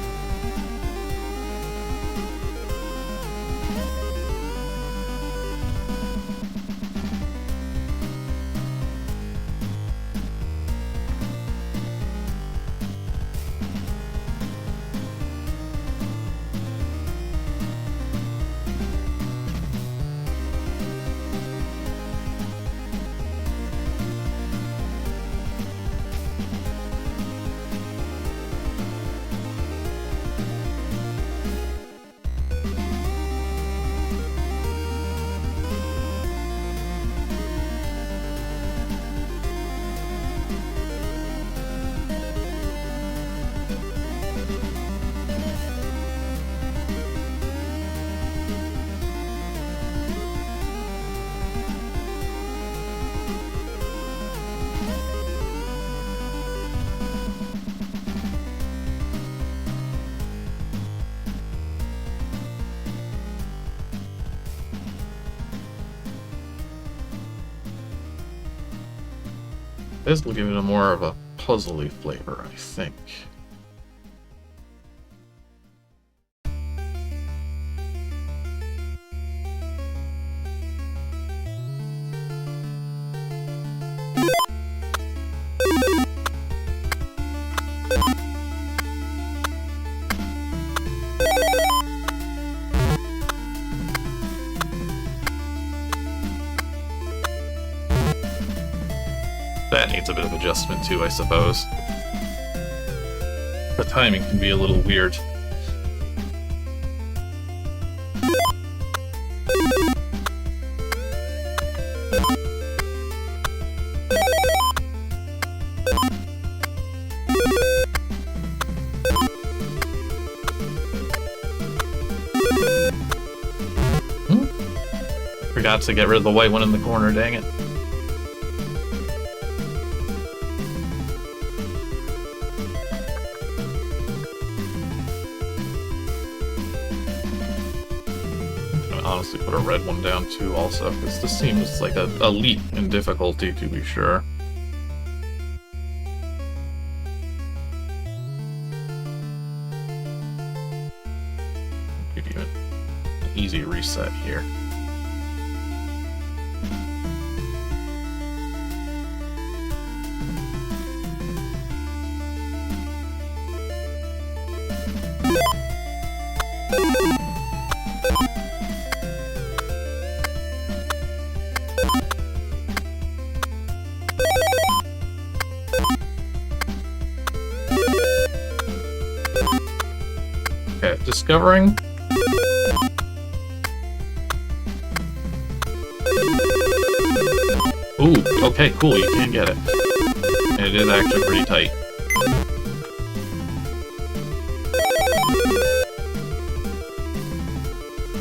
This will give it a more of a puzzly flavor, I think. That needs a bit of adjustment too, I suppose. The timing can be a little weird. Forgot to get rid of the white one in the corner, dang it. Honestly put a red one down too also, because this seems like a leap in difficulty, to be sure. Give you an easy reset here. Okay, discovering. Ooh, okay, cool, you can get it. And it is actually pretty tight.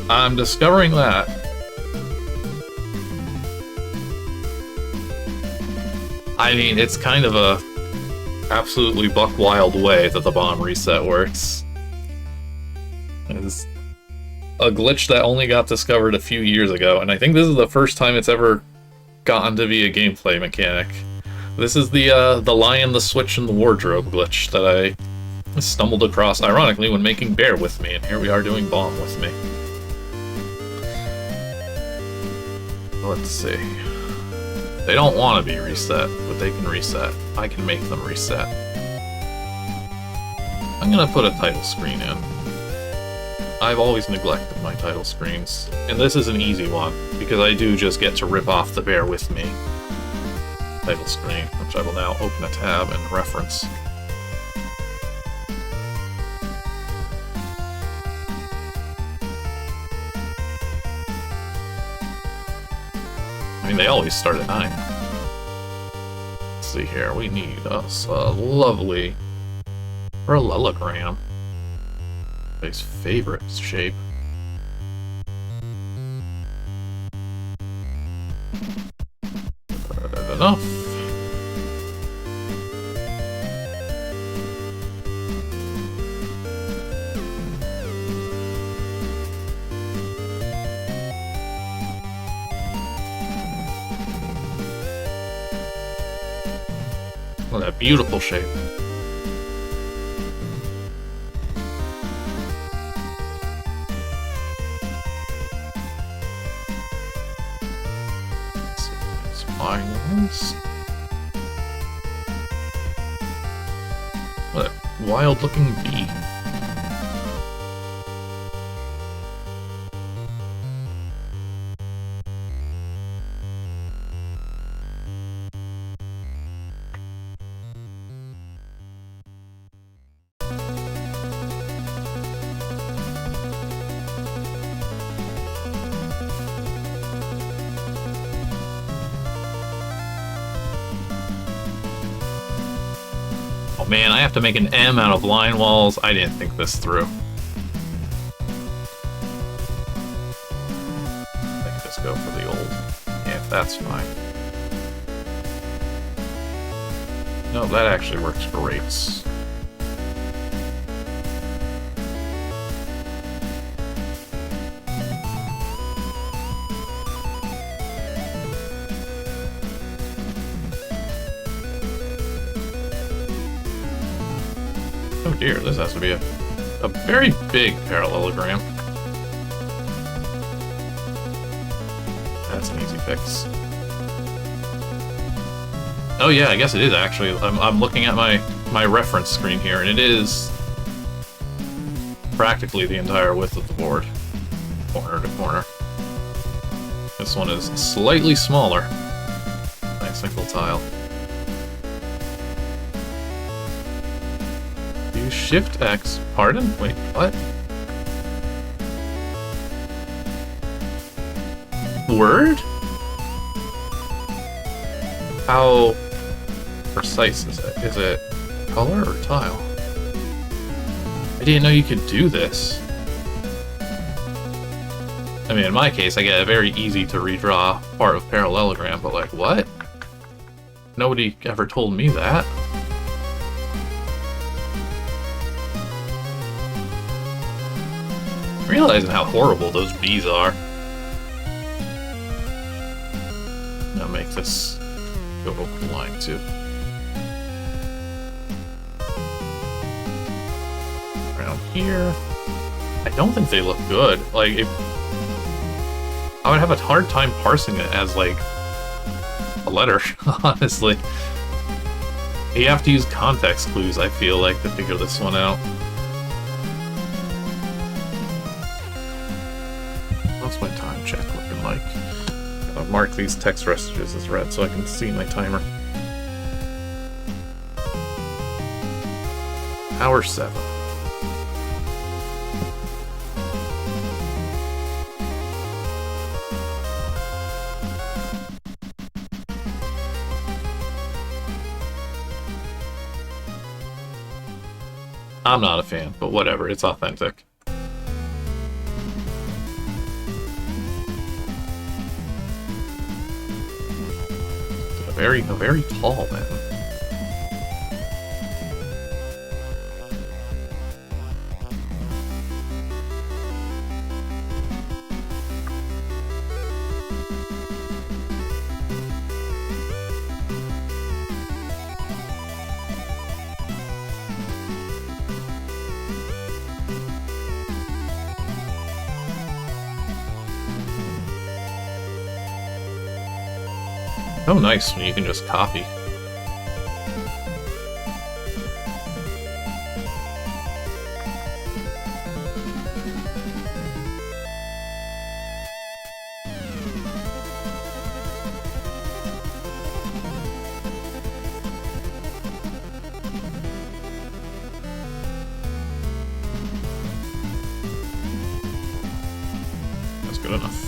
I'm discovering that. I mean, it's kind of a absolutely buck wild way that the bomb reset works. It's a glitch that only got discovered a few years ago, and I think this is the first time it's ever gotten to be a gameplay mechanic. This is the lion, the switch, and the wardrobe glitch that I stumbled across, ironically, when making Bear with me, and here we are doing Bomb with me. Let's see. They don't want to be reset, but they can reset. I can make them reset. I'm gonna put a title screen in. I've always neglected my title screens, and this is an easy one, because I do just get to rip off the Bear with me title screen, which I will now open a tab and reference. I mean, they always start at 9. Let's see here, we need us a lovely parallelogram. His favorite shape. Enough. What a beautiful shape. Spines. What a wild-looking bee. Man, I have to make an M out of line walls. I didn't think this through. I can just go for the old. Yeah, that's fine. No, that actually works great. Oh dear, this has to be a very big parallelogram. That's an easy fix. Oh yeah, I guess it is actually. I'm looking at my reference screen here, and it is practically the entire width of the board, corner to corner. This one is slightly smaller by a single tile. Shift X. Pardon? Wait, what? Word? How precise is it? Is it color or tile? I didn't know you could do this. I mean, in my case, I get a very easy to redraw part of parallelogram, but like, what? Nobody ever told me that. Realizing how horrible those bees are. Now make this go over the line too. Around here. I don't think they look good. Like, I would have a hard time parsing it as, like, a letter, honestly. You have to use context clues, I feel like, to figure this one out. What's my time check looking like? I'll mark these text messages as red so I can see my timer. Hour 7. I'm not a fan, but whatever, it's authentic. A very tall man. Oh, nice, when you can just copy. That's good enough.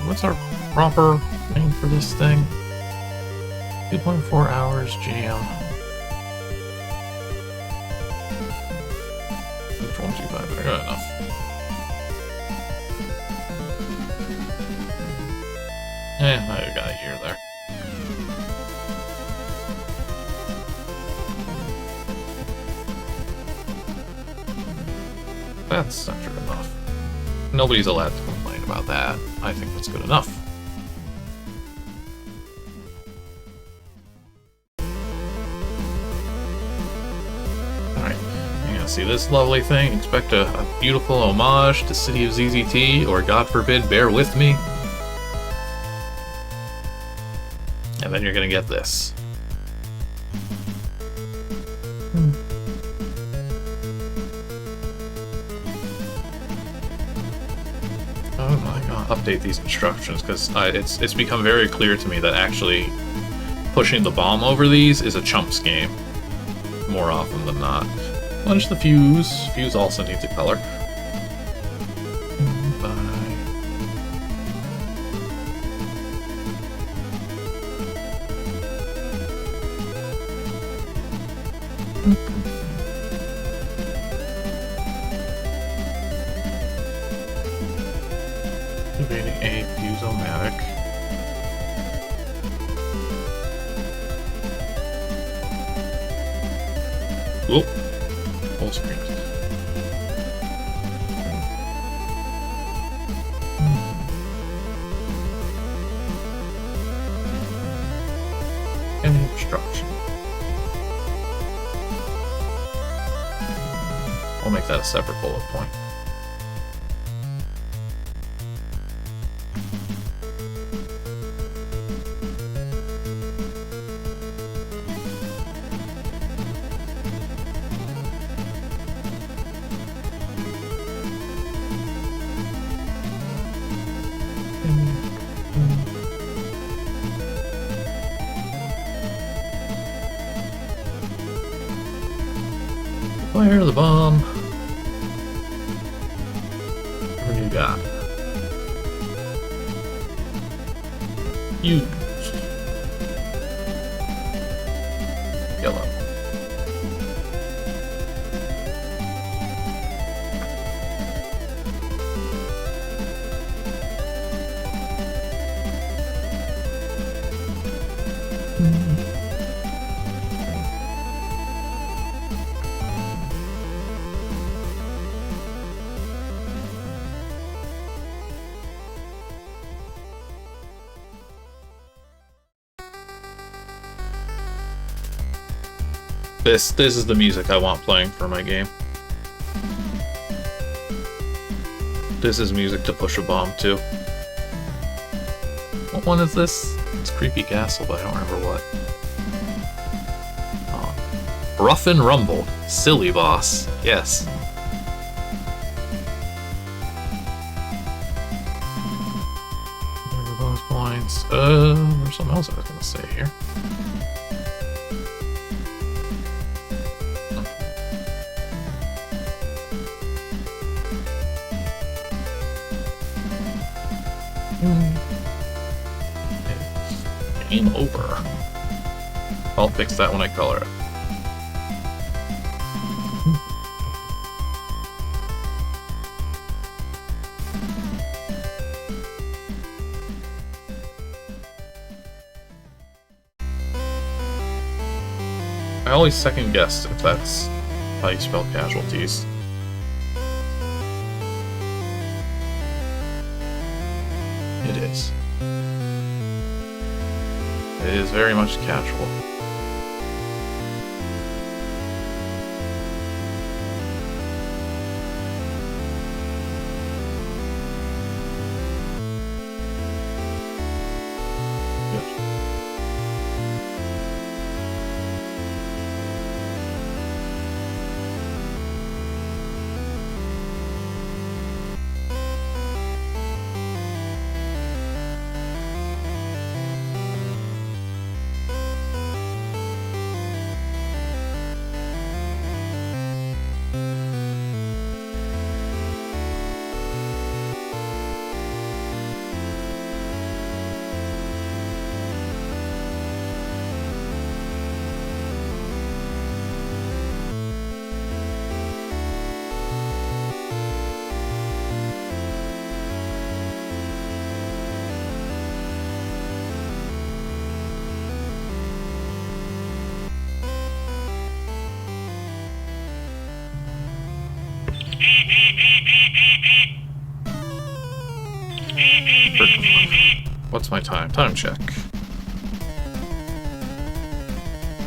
What's our proper name for this thing? 2.4 hours jam. 125. Good enough. I got a year there. That's centered enough. Nobody's allowed to complain about that. I think that's good enough. Alright, you're gonna see this lovely thing. Expect a beautiful homage to City of ZZT, or God forbid, bear with me. And then you're gonna get this. Oh my god, update these instructions, because it's become very clear to me that actually pushing the bomb over these is a chumps game, more often than not. Punch the fuse. Fuse also needs a color. Activating a fuse-o-matic. Whoop. Full screen. And instruction. I'll make that a separate bullet point. Fire the bomb. What do you got? Used. Yellow. This is the music I want playing for my game. This is music to push a bomb to. What one is this? It's Creepy Castle, but I don't remember what. Oh. Rough and Rumble. Silly Boss. Yes. Bonus points. There's something else I was gonna say here. Game over. I'll fix that when I color it. I always second guess if that's how you spell casualties. It is. It is very much casual. What's my time? Time check.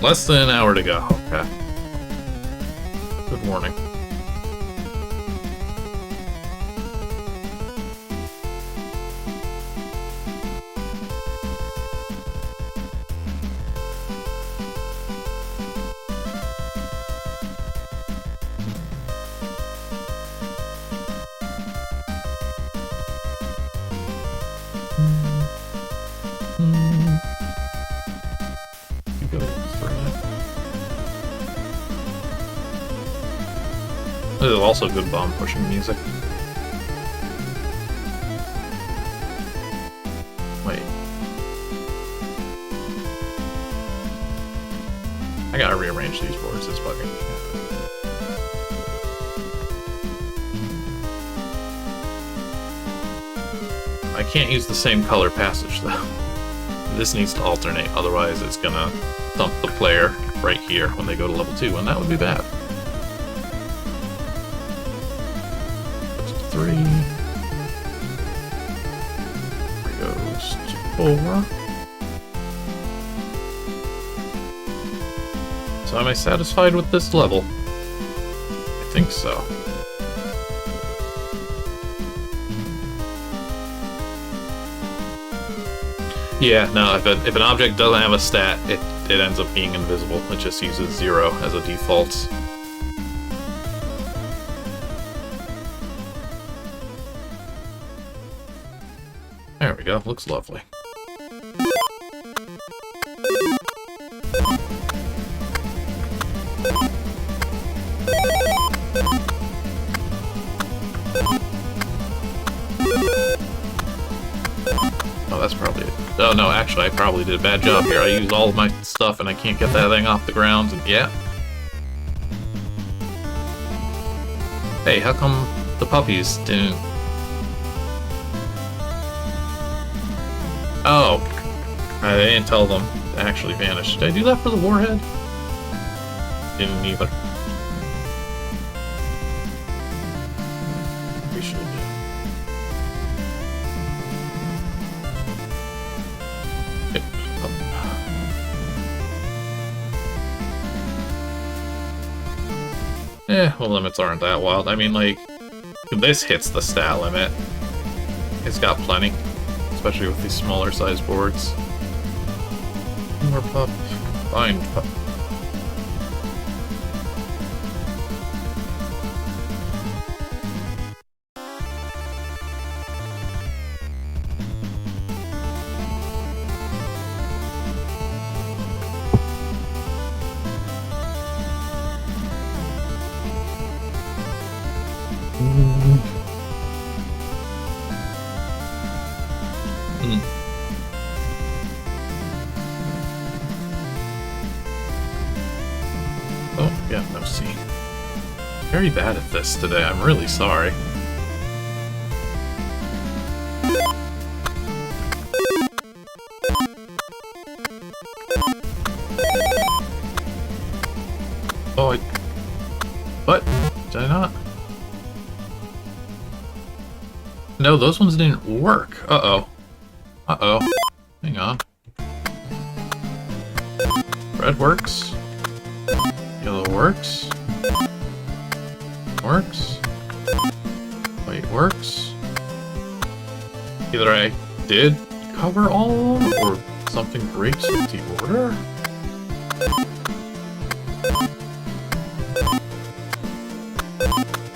Less than an hour to go. Okay. Good morning. There's also good bomb pushing music. Wait. I gotta rearrange these boards, it's bugging. I can't use the same color passage though. This needs to alternate, otherwise it's gonna thump the player right here when they go to level 2, and that would be bad. 3. 3 goes to 4. So am I satisfied with this level? I think so. Yeah, no, if an object doesn't have a stat, it ends up being invisible. It just uses 0 as a default. There we go, looks lovely. Oh, that's probably it. Oh no, actually I probably did a bad job here. I used all of my stuff and I can't get that thing off the ground, and yeah. Hey, how come the puppies didn't... Oh, I didn't tell them to actually vanish. Did I do that for the warhead? Didn't either. We should. Well, limits aren't that wild. I mean, like, this hits the stat limit. It's got plenty. Especially with these smaller size boards. More pup. Find pup. Oh, yeah, no C. Very bad at this today, I'm really sorry. Oh, what? Did I not? No, those ones didn't work. Uh-oh. Uh-oh. Hang on. Red works. Yellow works. Works. White works. Either I did cover all of them, or something breaks with the order?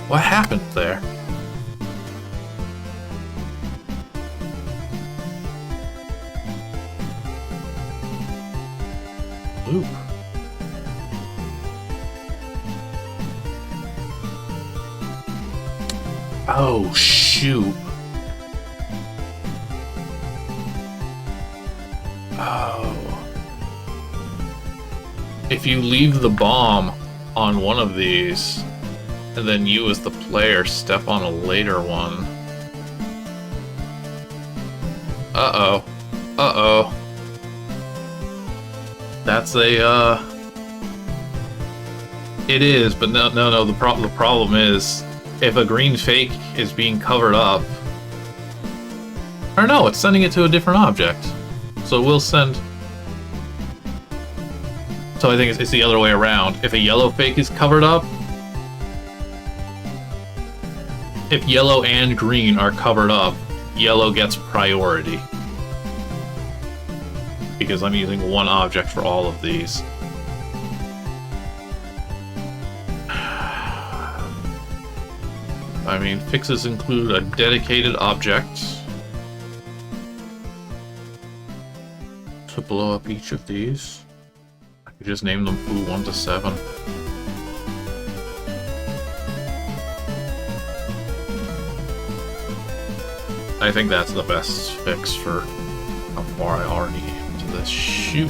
What happened there? Loop. Oh, shoot. Oh. If you leave the bomb on one of these, and then you as the player step on a later one. Uh-oh. Uh-oh. That's a, It is, but no, the problem is, if a green fake is being covered up, or no, it's sending it to a different object. So we'll send. So I think it's the other way around. If a yellow fake is covered up, if yellow and green are covered up, yellow gets priority. Because I'm using one object for all of these. I mean, fixes include a dedicated object to blow up each of these. I could just name them Foo 1 to 7. I think that's the best fix for how far I already am into this shoot.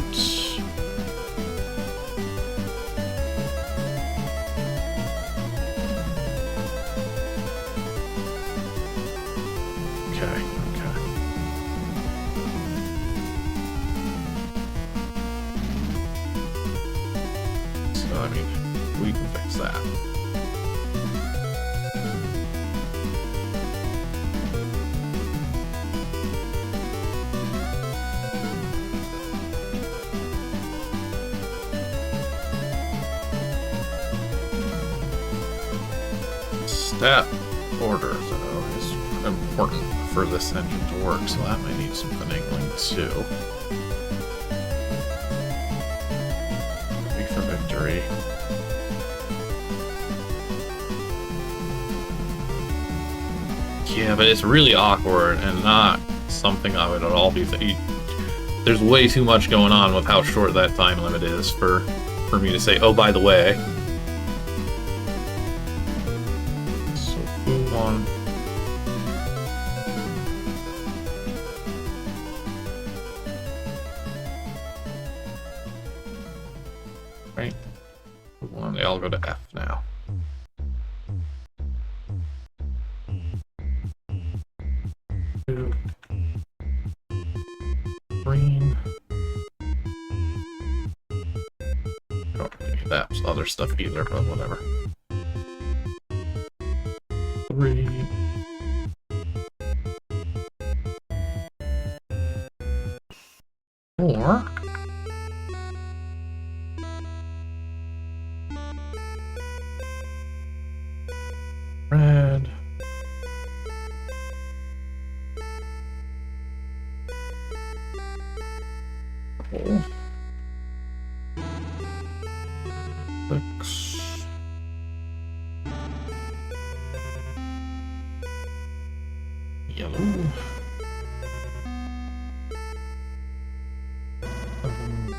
Stat order, though, is important for this engine to work, so that might need some finagling too. Wait for victory. Yeah, but it's really awkward and not something I would at all be. There's way too much going on with how short that time limit is for me to say, oh, by the way. Right. I'll go to F now. Two. Green. Don't need that other stuff either, but whatever. 3. Four. Red. Purple. 6. Yellow. 7.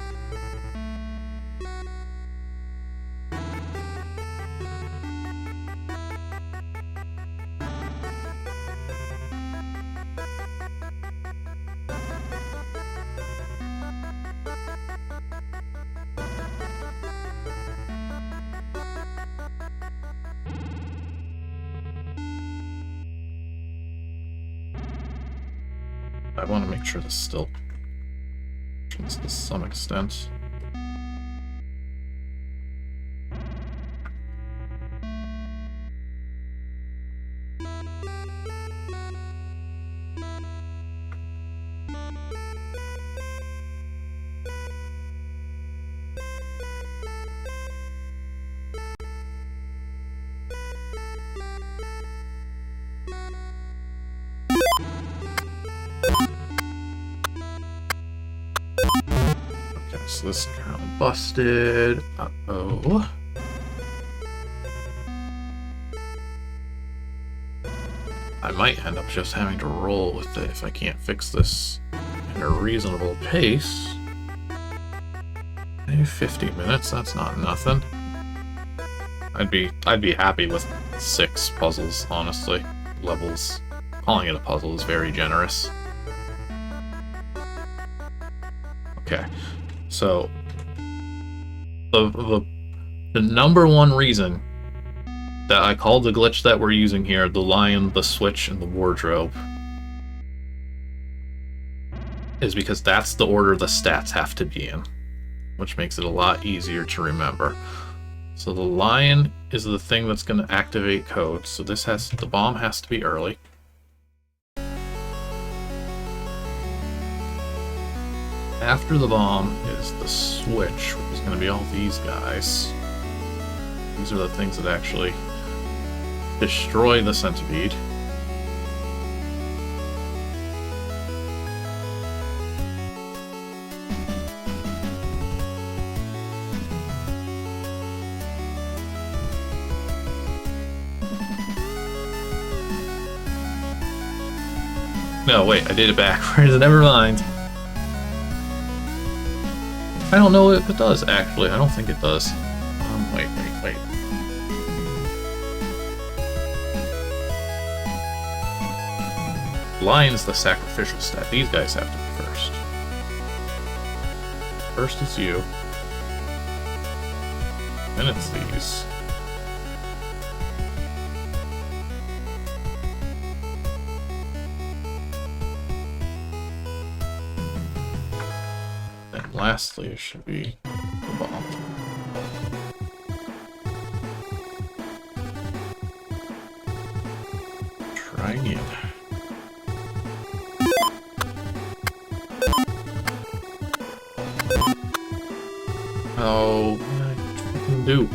I want to make sure this still functions to some extent. So this is kind of busted. Uh-oh. I might end up just having to roll with it if I can't fix this at a reasonable pace. Maybe 50 minutes, that's not nothing. I'd be happy with 6 puzzles, honestly. Levels. Calling it a puzzle is very generous. Okay. So, the number one reason that I called the glitch that we're using here the lion, the switch, and the wardrobe is because that's the order the stats have to be in, which makes it a lot easier to remember. So the lion is the thing that's going to activate code. So this has the bomb has to be early. After the bomb is the switch, which is going to be all these guys. These are the things that actually destroy the centipede. No, wait, I did it backwards. Never mind. I don't know if it does, actually. I don't think it does. Wait. Lion's the sacrificial stat. These guys have to be first. First it's you. Then it's these. And lastly, it should be the bomb. Try again. Oh, what did I fucking do?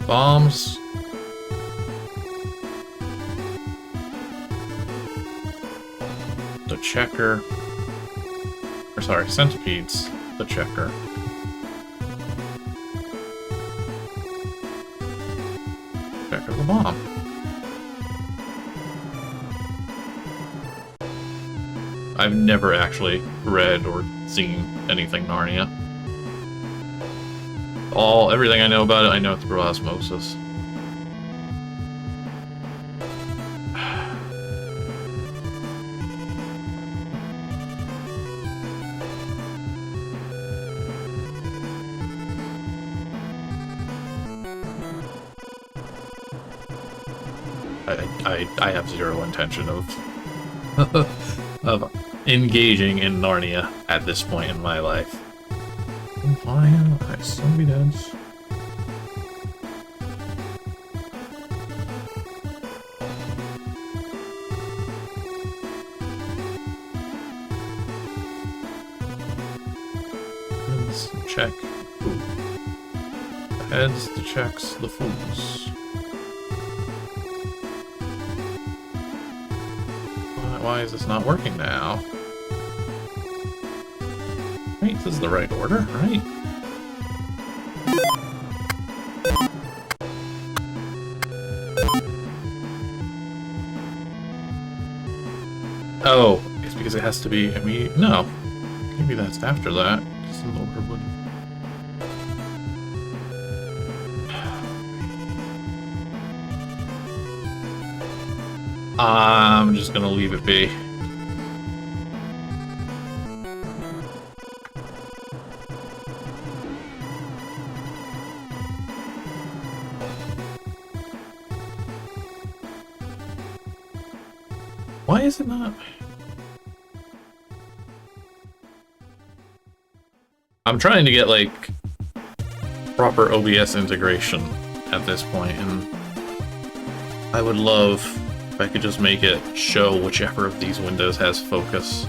Bombs. The checker. Or sorry, centipedes. The checker. Checker the bomb. I've never actually read or seen anything Narnia. Everything I know about it, I know through osmosis. I have zero intention of of engaging in Narnia at this point in my life. Why am I zombie dance? Heads check food. The heads the checks the foods. Why is this not working now? Right, this is the right order, right? Oh, it's because it has to be immediate. No, maybe that's after that. Because the order would. I'm just gonna leave it be. Why is it not? I'm trying to get, like, proper OBS integration at this point, and I would love if I could just make it show whichever of these windows has focus.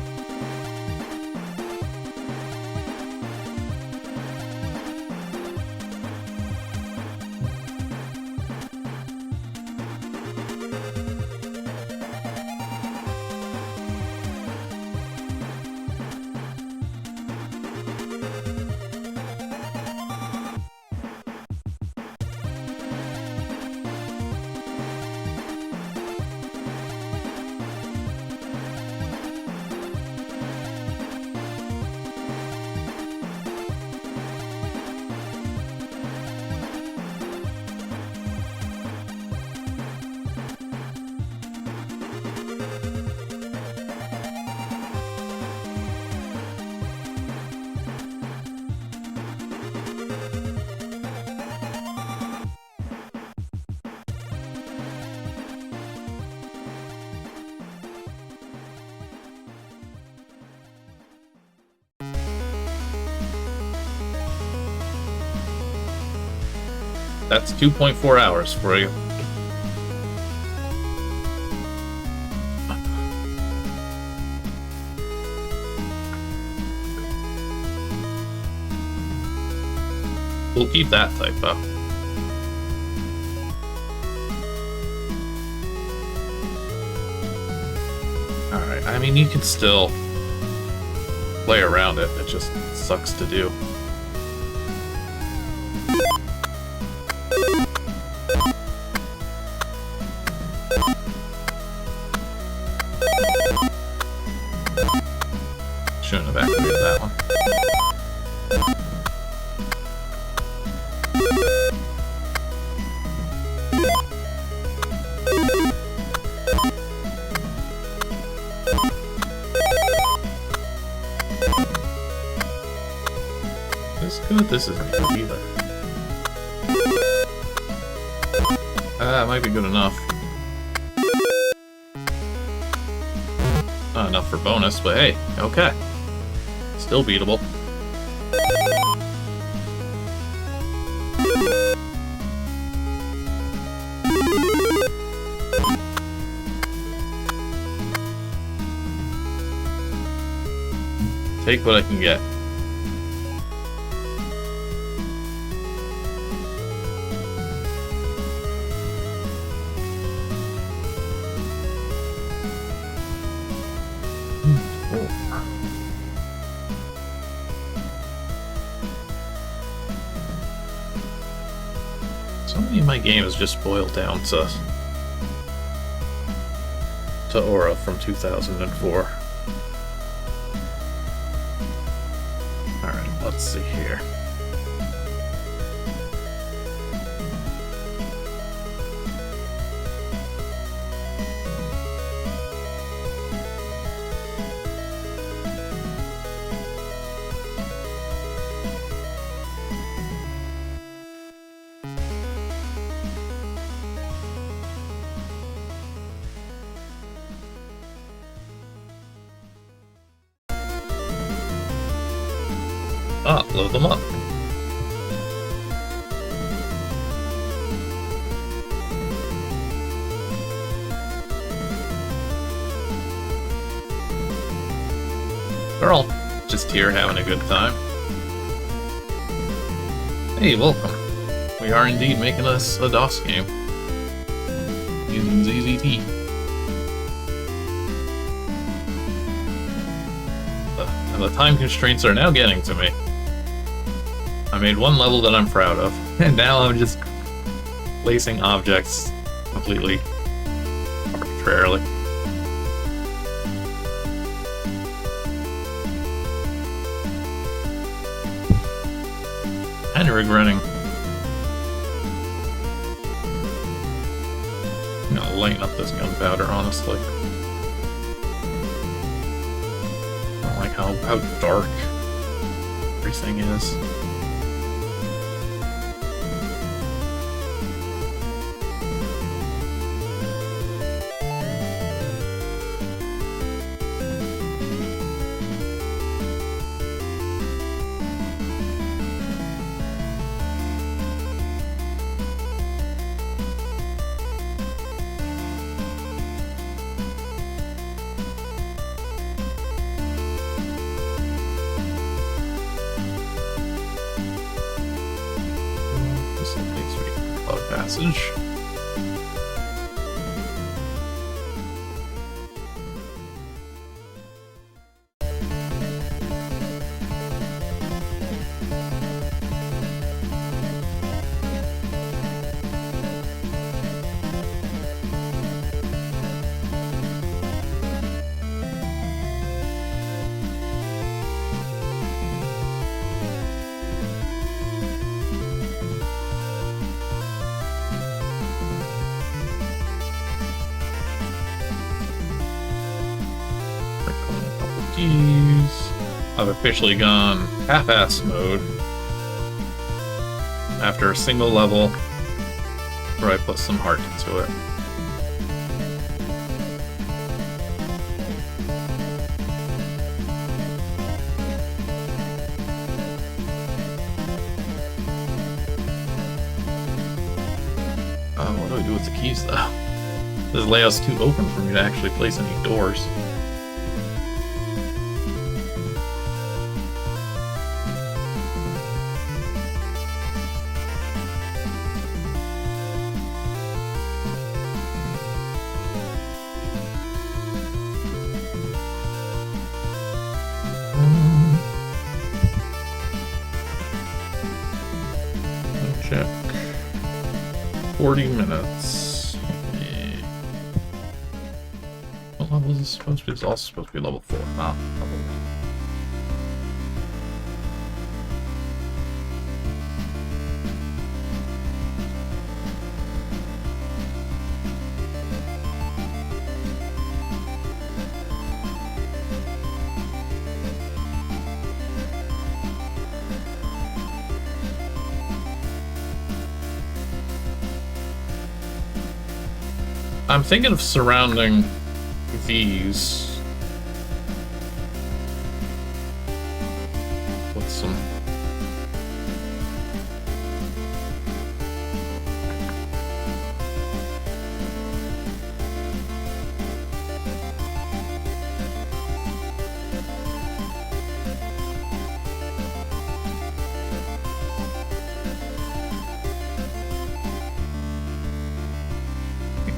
That's 2.4 hours for you. We'll keep that typo. Alright, I mean, you can still play around it. It just sucks to do. Shouldn't have activated that one. This is good. This isn't good either. That might be good enough. Not enough for bonus, but hey, okay. Still beatable. Take what I can get. So many of my games just boil down to Aura from 2004. Alright, let's see here. Ah, load them up. They're all just here having a good time. Hey, welcome. We are indeed making us a DOS game. Using ZZT. And the time constraints are now getting to me. I made one level that I'm proud of, and now I'm just placing objects completely arbitrarily. Kind of regretting, you know, lighting up this gunpowder, honestly. I don't like how dark everything is. Passage. I've officially gone half-ass mode after a single level where I put some heart into it. What do I do with the keys, though? This layout's too open for me to actually place any doors. Check. 40 minutes. What level is this supposed to be? It's also supposed to be level 4. Ah, level 1. I'm thinking of surrounding these with some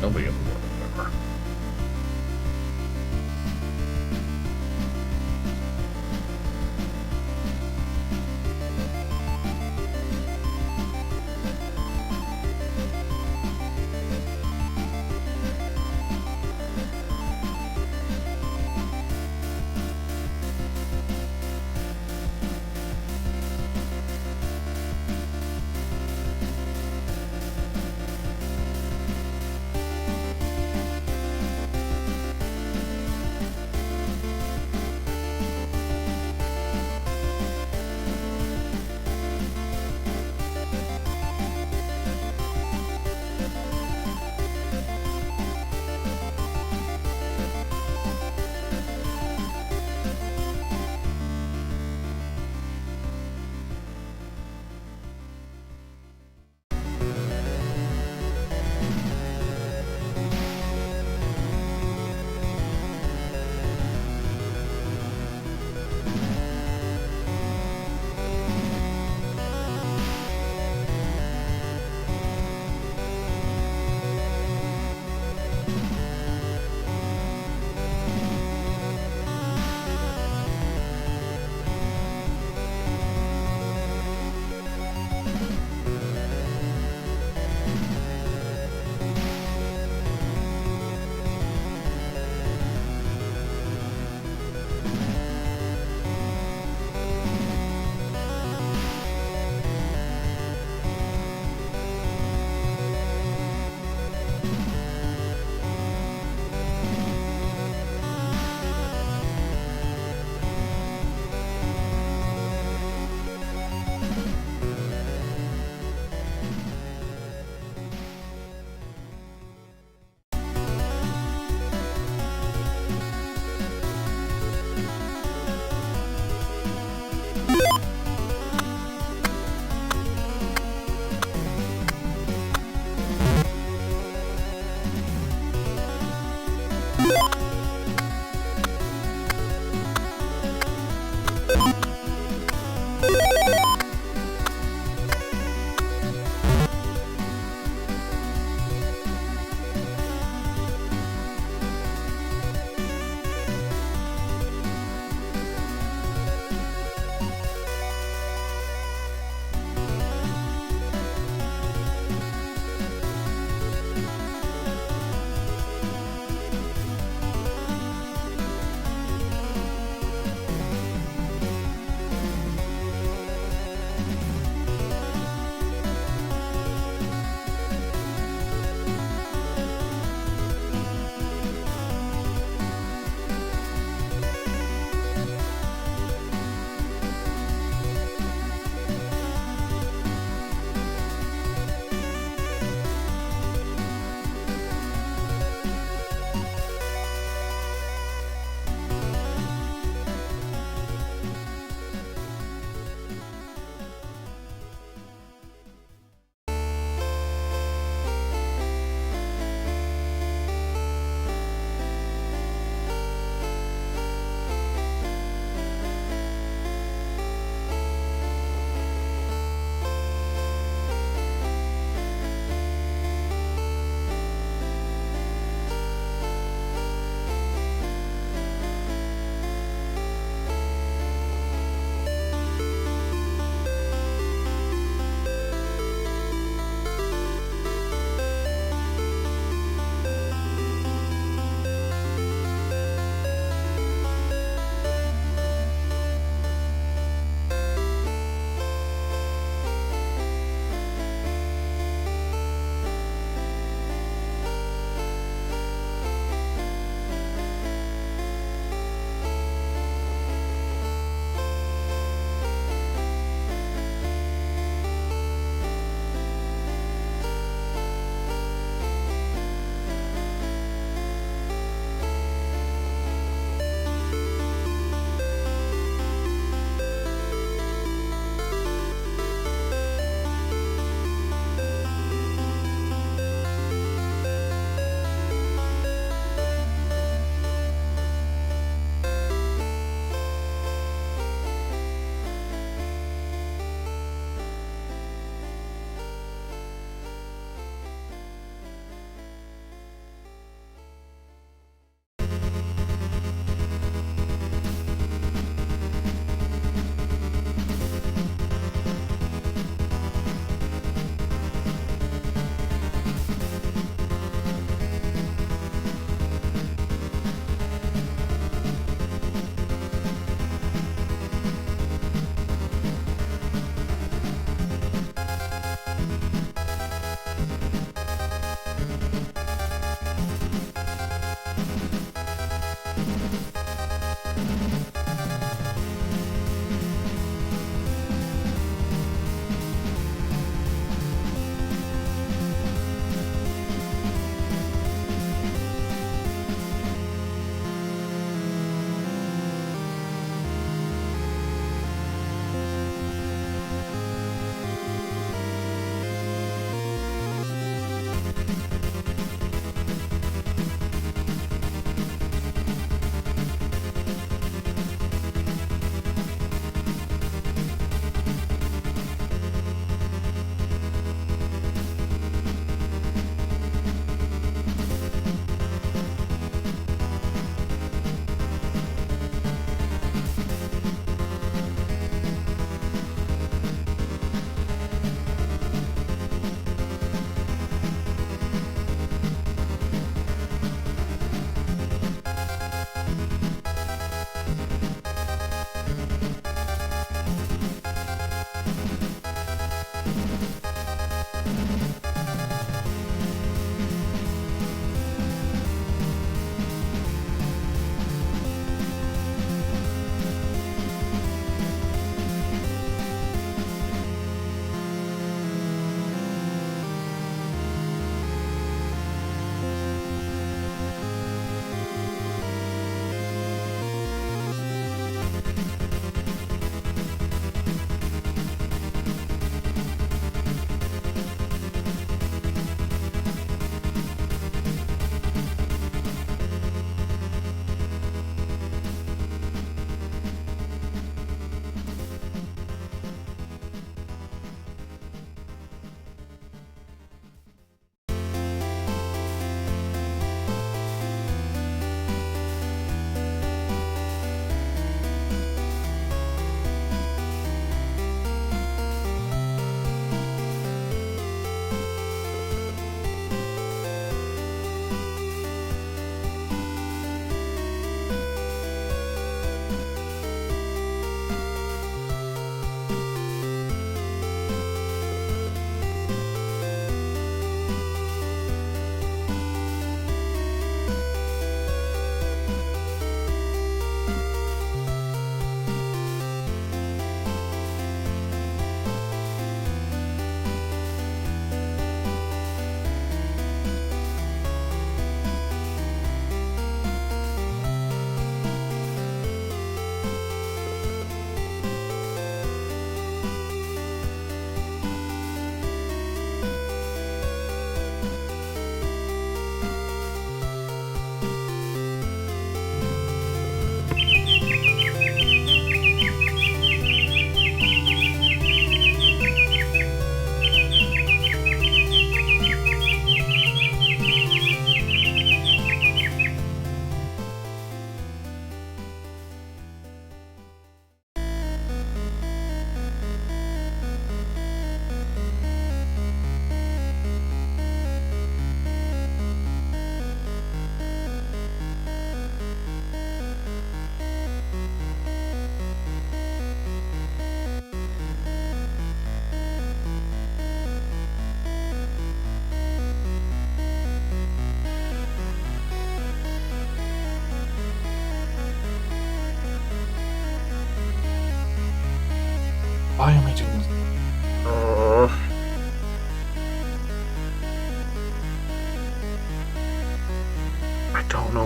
nobody in the world ever.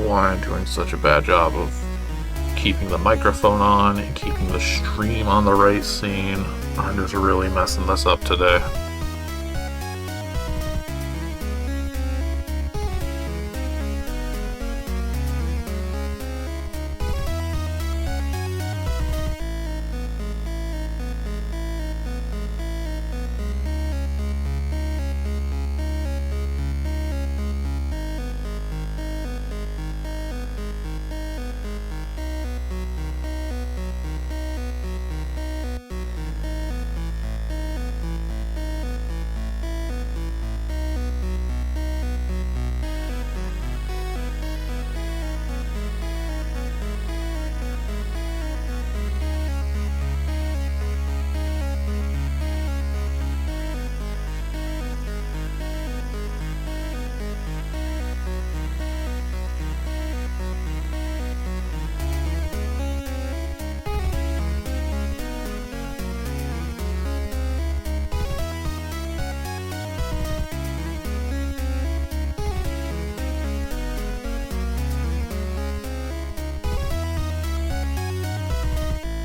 why I'm doing such a bad job of keeping the microphone on and keeping the stream on the right scene. I'm just really messing this up today.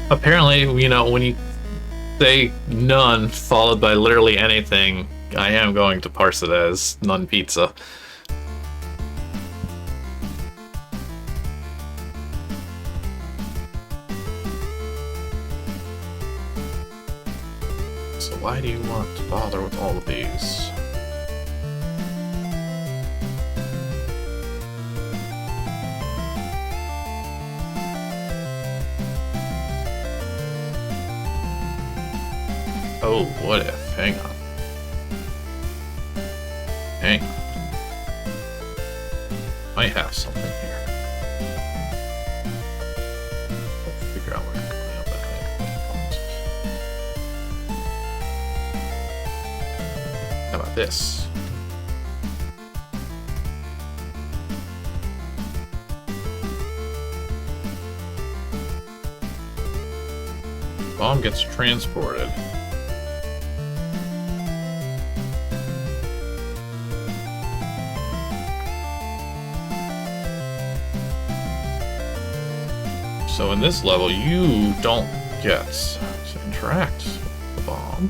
Apparently, you know, when you say none followed by literally anything, I am going to parse it as none pizza. So why do you want to bother with all of these? Oh, what if? Hang on. Hang on. Might have something here. Let's figure out where to clean up that. How about this? Bomb gets transported. So in this level, you don't get to interact with the bomb.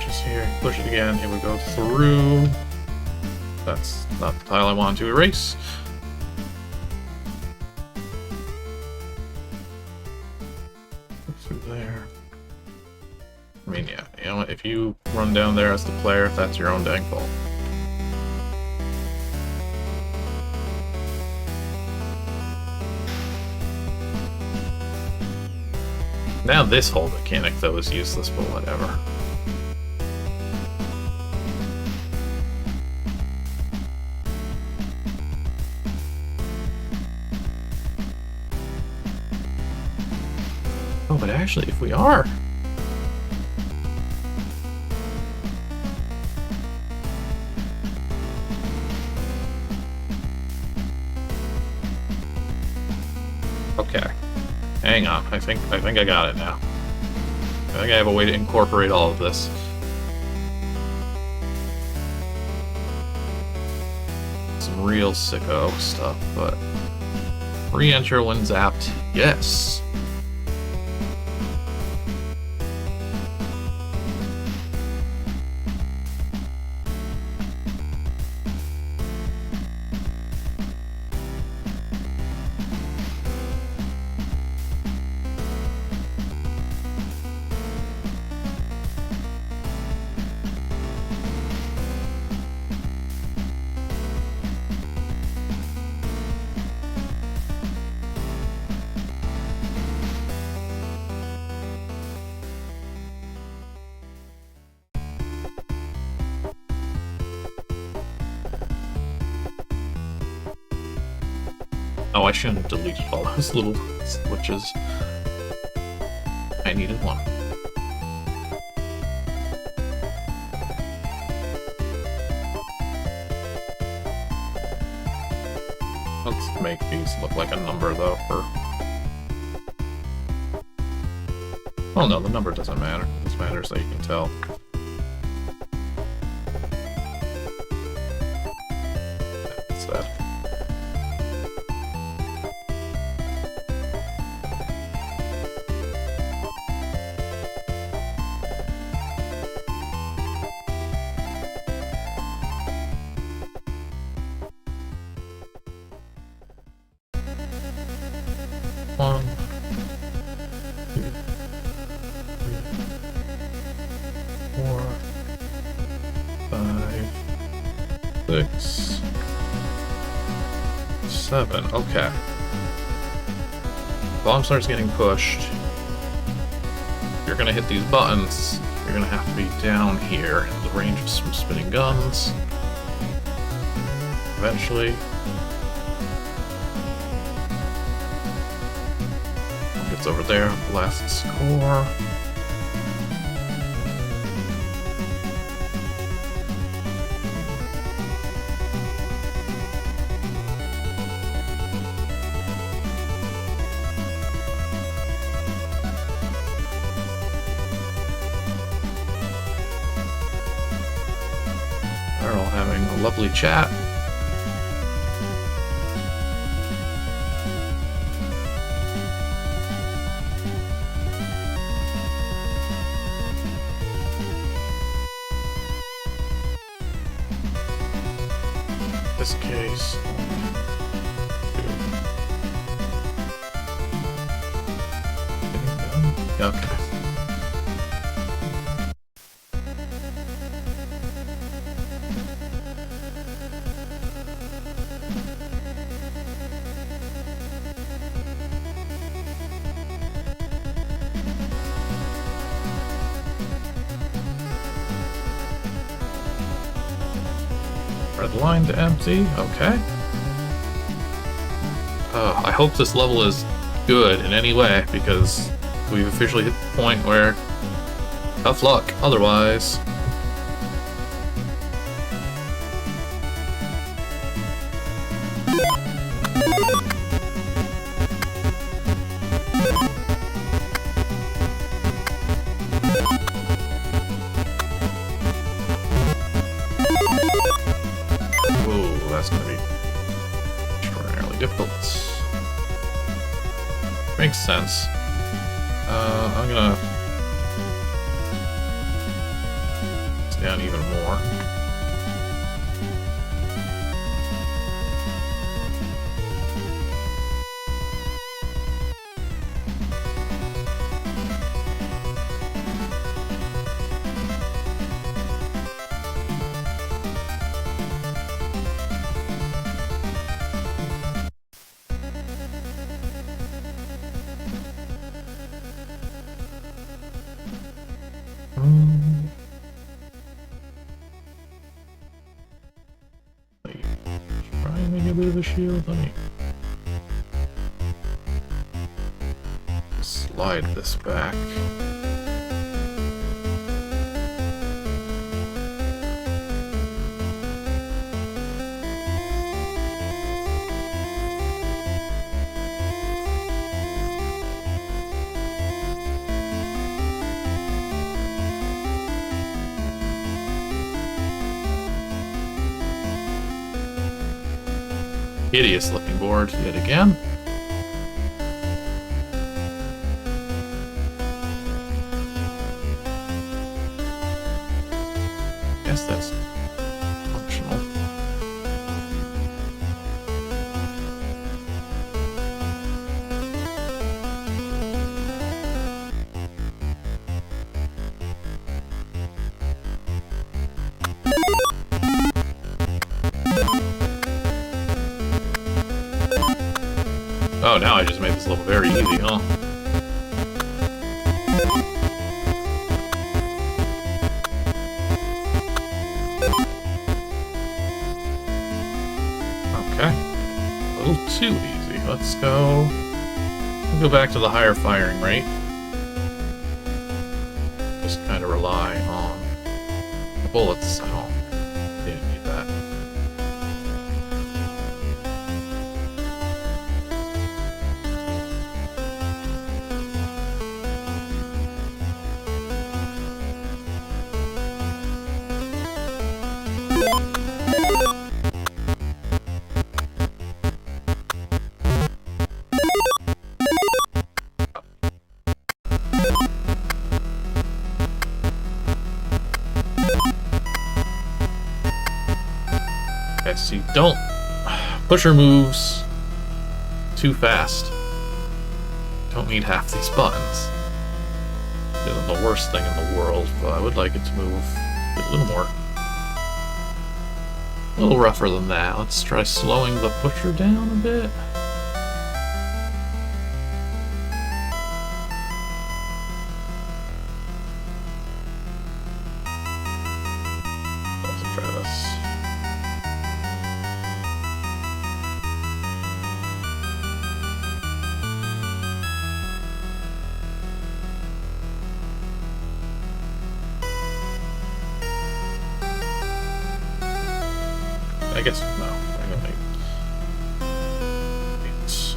Just here, push it again, it would go through. That's not the tile I want to erase. Through there. I mean, yeah, you know, if you run down there as the player, that's your own dang fault. Now this whole mechanic, though, is useless, but whatever. Oh, but actually, if we are... Okay, hang on. I think I got it now. I think I have a way to incorporate all of this. Some real sicko stuff, but re-enter when zapped, yes. Oh, I shouldn't have deleted all those little switches. I needed one. Let's make these look like a number, though, for Well, no, the number doesn't matter. It matters that you can tell. That's that. One, two, three, 4, 5, 6, 7. Okay. Bomb starts getting pushed. If you're gonna hit these buttons, you're gonna have to be down here in the range of some spinning guns. Eventually. Gets over there, blasts core. They're all having a lovely chat. This case. Okay. Red line to empty, okay. I hope this level is good in any way, because we've officially hit the point where tough luck otherwise. That's going to be extraordinarily difficult. Makes sense. I'm going to down even more. Try and make a bit of a shield. Let me slide this back. Hideous looking board yet again. Guess that's functional. Oh, now I just made this level very easy, huh? Okay. A little too easy. Let's go back to the higher firing rate. Just kind of rely on the bullets. I don't need that. Alright, so you don't push your moves too fast. Don't need half these buttons. It isn't the worst thing in the world, but I would like it to move a little more. A little rougher than that. Let's try slowing the pusher down a bit. Let's try this. I guess no. I don't think it's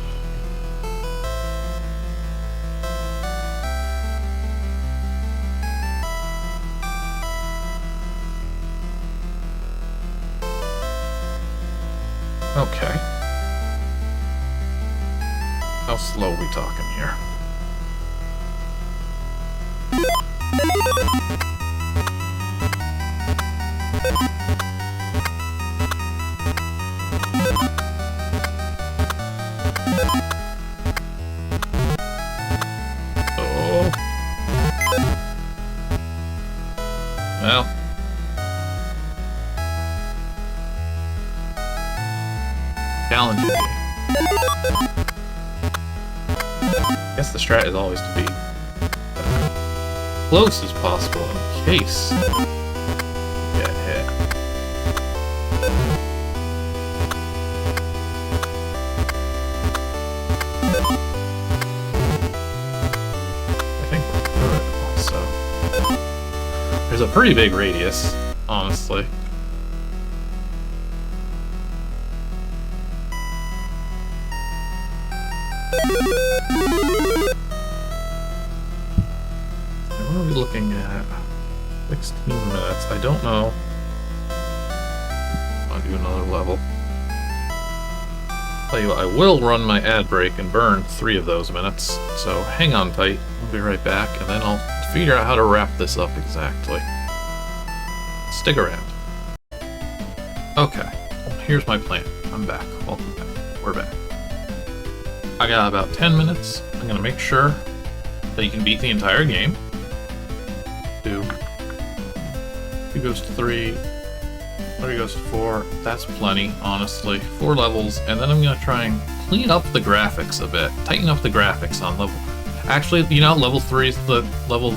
okay. How slow are we talking here? Well, challenging me. I guess the strat is always to be as close as possible in case you get hit. I think we're good, also. There's a pretty big radius, honestly. What are we looking at? 16 minutes. I don't know. I'll do another level. Tell you what, I will run my ad break and burn 3 of those minutes. So hang on tight. I'll be right back, and then I'll figure out how to wrap this up exactly. Stick around. Okay, here's my plan. I'm back. Welcome back. We're back. I got about 10 minutes. I'm gonna make sure that you can beat the entire game. 2 goes to 3. 3 goes to 4. That's plenty, honestly. 4 levels, and then I'm gonna try and clean up the graphics a bit. Tighten up the graphics on level. Actually, you know, level 3 is the level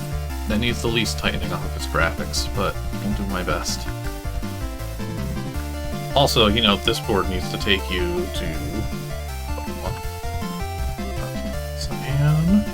that needs the least tightening up of its graphics, but I'll do my best. Also, you know, this board needs to take you to Cyan.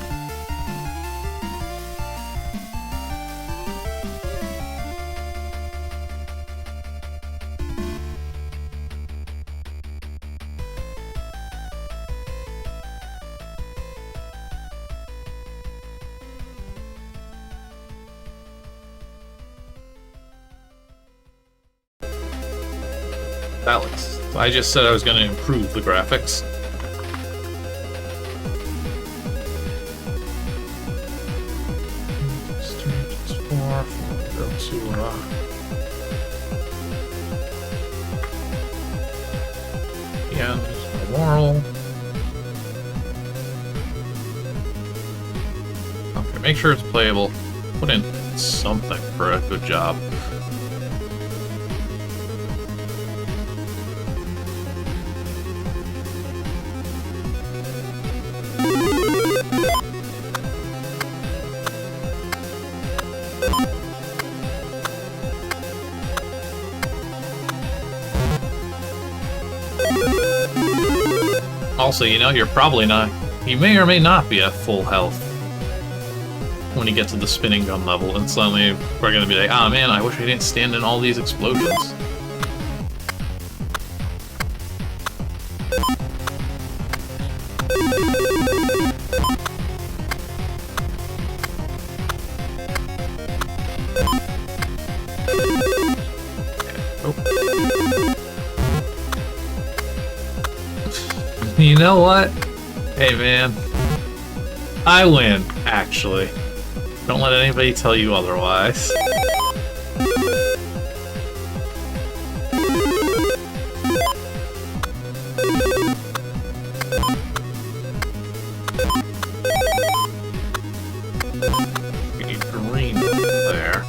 Alex. I just said I was going to improve the graphics. Go to yeah, moral. Okay, make sure it's playable. Put in something for a good job. Also, you know, you're probably not... You may or may not be at full health when you get to the spinning gun level, and suddenly we're gonna be like, ah, man, I wish I didn't stand in all these explosions. You know what? Hey man, I win, actually. Don't let anybody tell you otherwise. We need green there.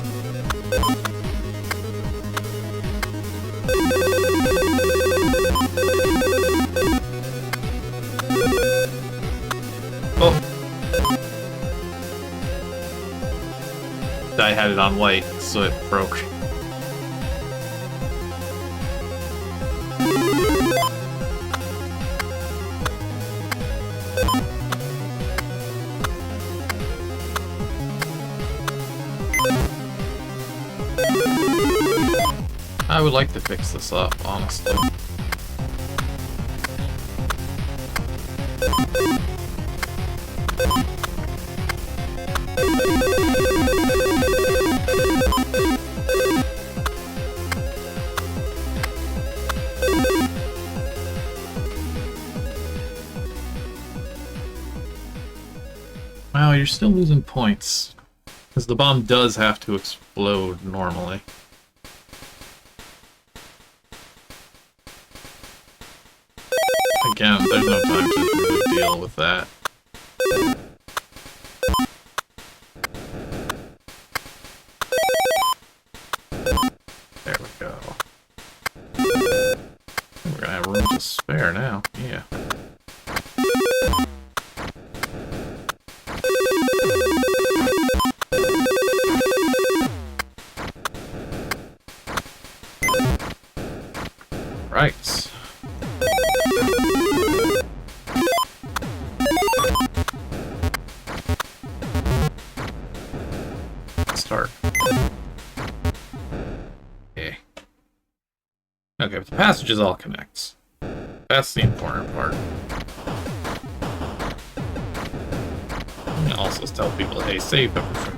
Oh! I had it on white, so it broke. I would like to fix this up, honestly. Wow, you're still losing points. Because the bomb does have to explode normally. Again, there's no time to really deal with that. There we go. We're gonna have room to spare now. Yeah. Right. Start. Okay. Okay, but the passages all connect. That's the important part. I'm gonna also tell people, hey, save everything.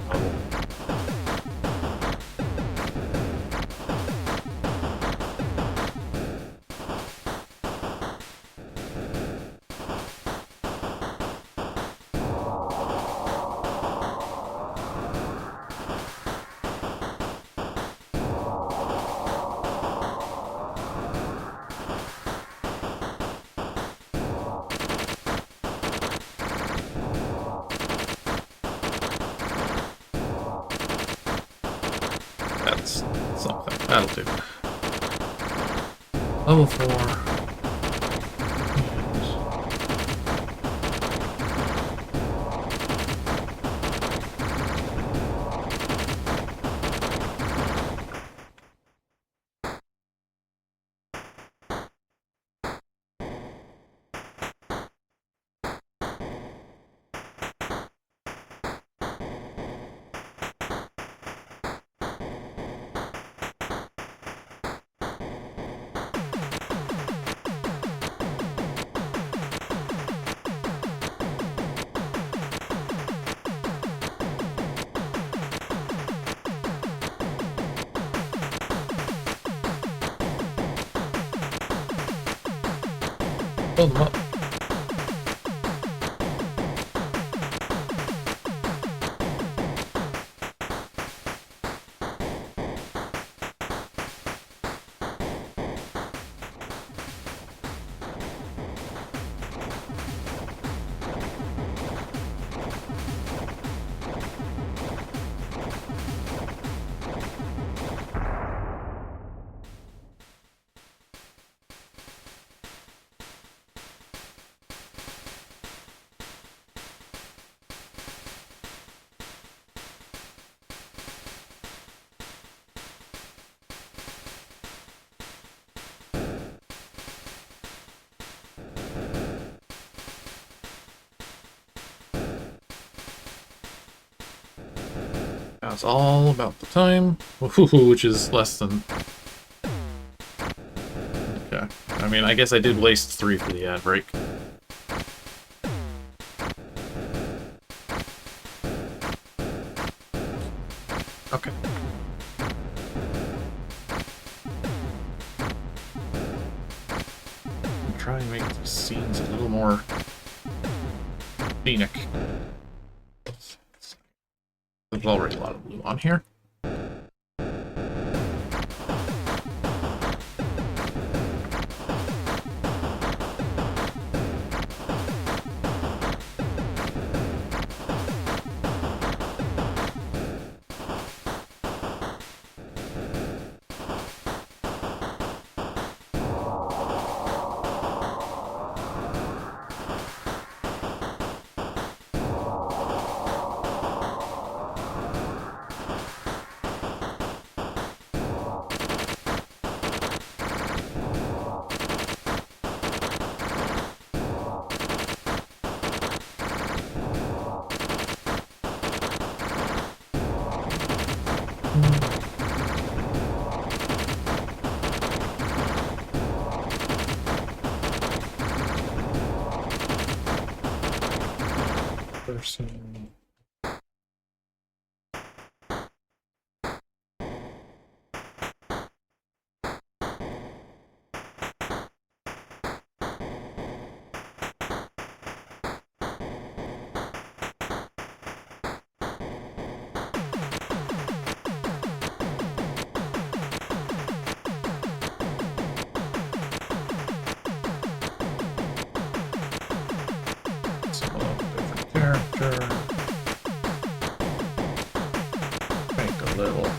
That's something. That'll do. Level 4. Build them up. Now it's all about the time, which is less than... Okay. I mean, I guess I did waste 3 for the ad break. Okay. Try and make the scenes a little more scenic. There's already a lot of blue on here. person. Character. Make a little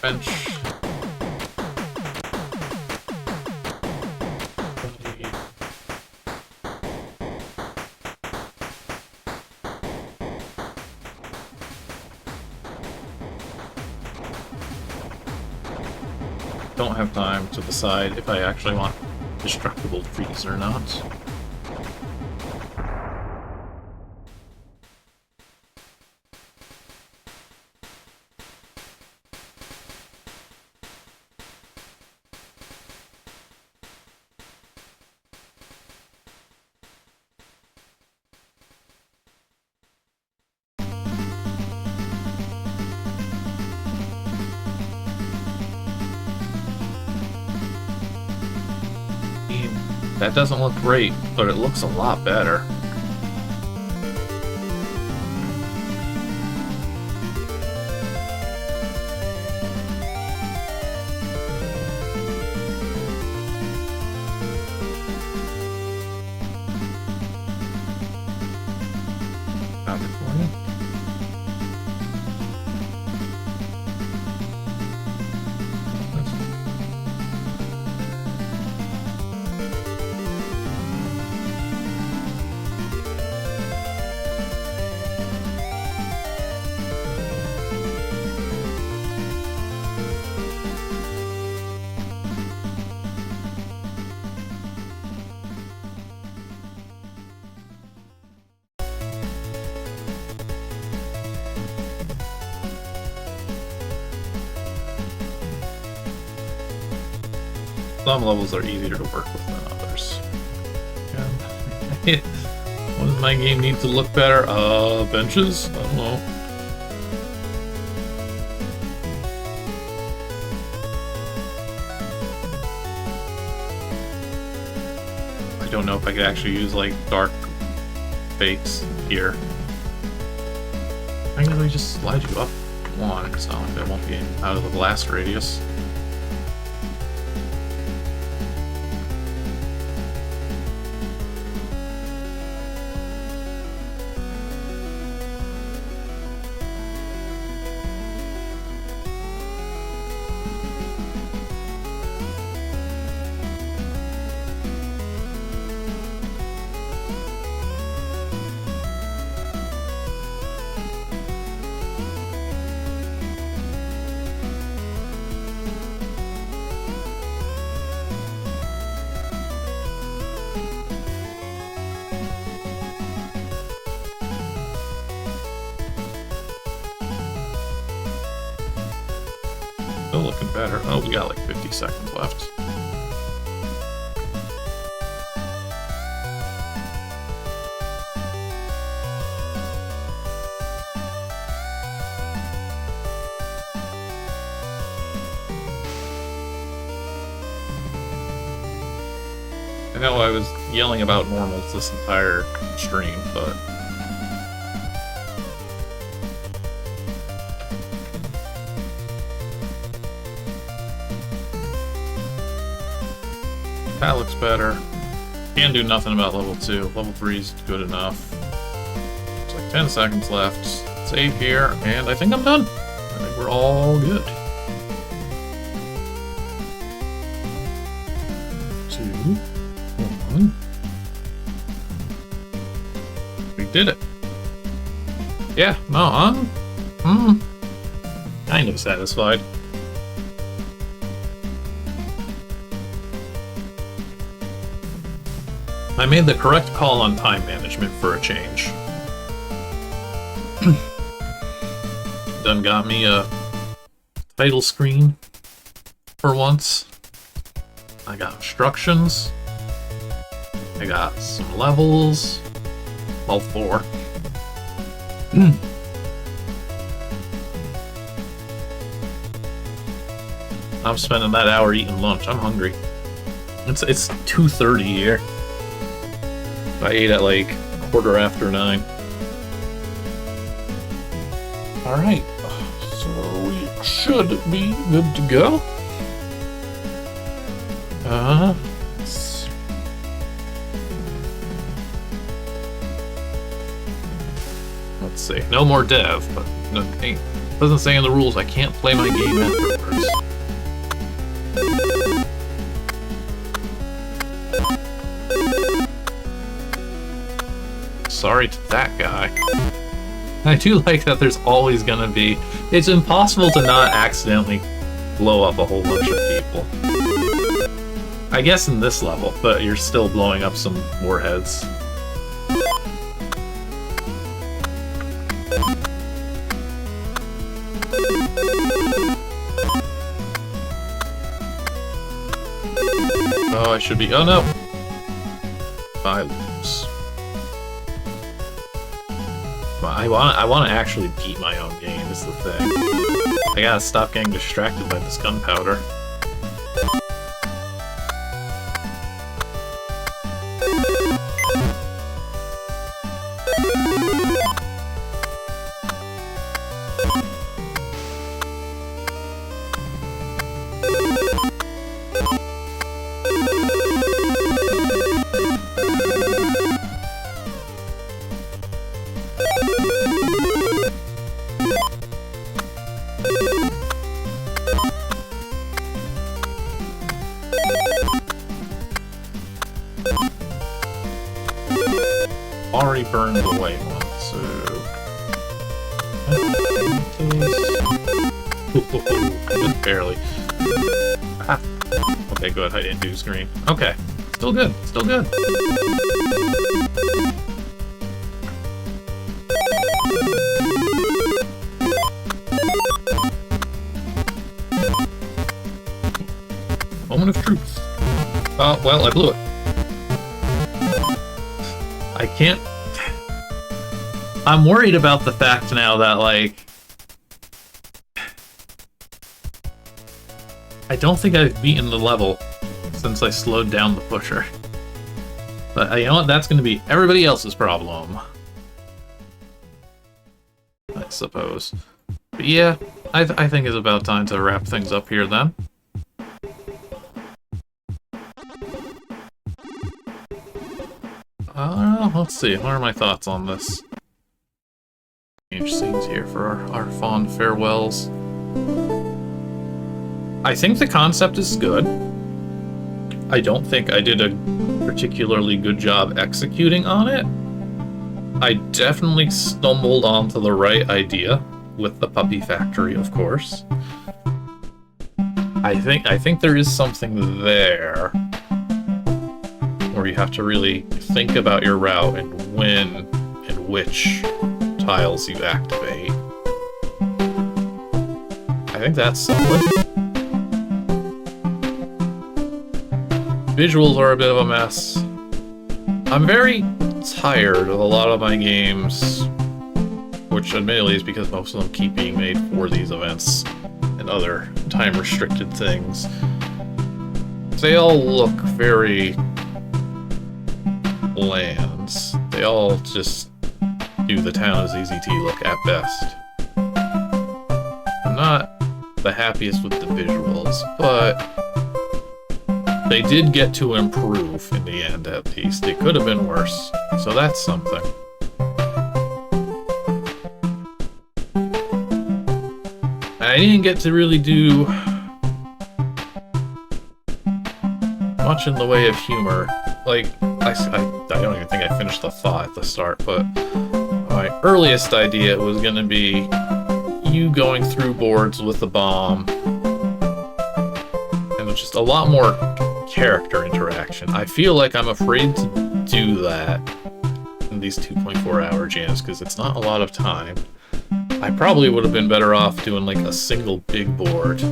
bench. Don't have time to decide if I actually want destructible trees or not. That doesn't look great, but it looks a lot better. Found it for you. Some levels are easier to work with than others. And what does my game need to look better? Benches? I don't know. I don't know if I could actually use like dark fakes here. I can really just slide you up one, so that won't be out of the blast radius. Still looking better. Oh, we got like 50 seconds left. I know I was yelling about normals this entire stream, but that looks better. Can't do nothing about level 2. Level 3 is good enough. It's like 10 seconds left. Save here, and I think I'm done. I think we're all good. 2, 1. We did it. Yeah, no, I'm kind of satisfied. I made the correct call on time management for a change. Done got me a title screen for once. I got instructions. I got some levels. All 4. I'm spending that hour eating lunch. I'm hungry. It's 2:30 here. I ate at like 9:15. Alright, so we should be good to go. Let's see. No more dev, but no, doesn't say in the rules I can't play my game afterwards. Sorry to that guy. I do like that there's always gonna be... It's impossible to not accidentally blow up a whole bunch of people. I guess in this level, but you're still blowing up some warheads. Oh, I should be... Oh no! I lose. I want to actually beat my own game, is the thing. I gotta stop getting distracted by this gunpowder. Already burned the white one, so... Just barely. Ah. Okay, good. I didn't do screen. Okay. Still good. Still good. Moment of truth. Oh, well, I blew it. I can't... I'm worried about the fact now that, like... I don't think I've beaten the level since I slowed down the pusher. But you know what? That's going to be everybody else's problem. I suppose. But yeah, I think it's about time to wrap things up here then. Let's see. What are my thoughts on this? Change scenes here for our fond farewells. I think the concept is good. I don't think I did a particularly good job executing on it. I definitely stumbled onto the right idea with the puppy factory, of course. I think there is something there where you have to really think about your route and when and which tiles you activate. I think that's solid. Visuals are a bit of a mess. I'm very tired of a lot of my games, which admittedly is because most of them keep being made for these events and other time-restricted things. They all look very bland. They all just do the town of ZZT look at best. I'm not the happiest with the visuals, but they did get to improve in the end, at least. It could have been worse, so that's something. I didn't get to really do much in the way of humor. Like, I don't even think I finished the thought at the start, but my earliest idea was going to be you going through boards with the bomb, and just a lot more character interaction. I feel like I'm afraid to do that in these 2.4-hour jams, because it's not a lot of time. I probably would have been better off doing like a single big board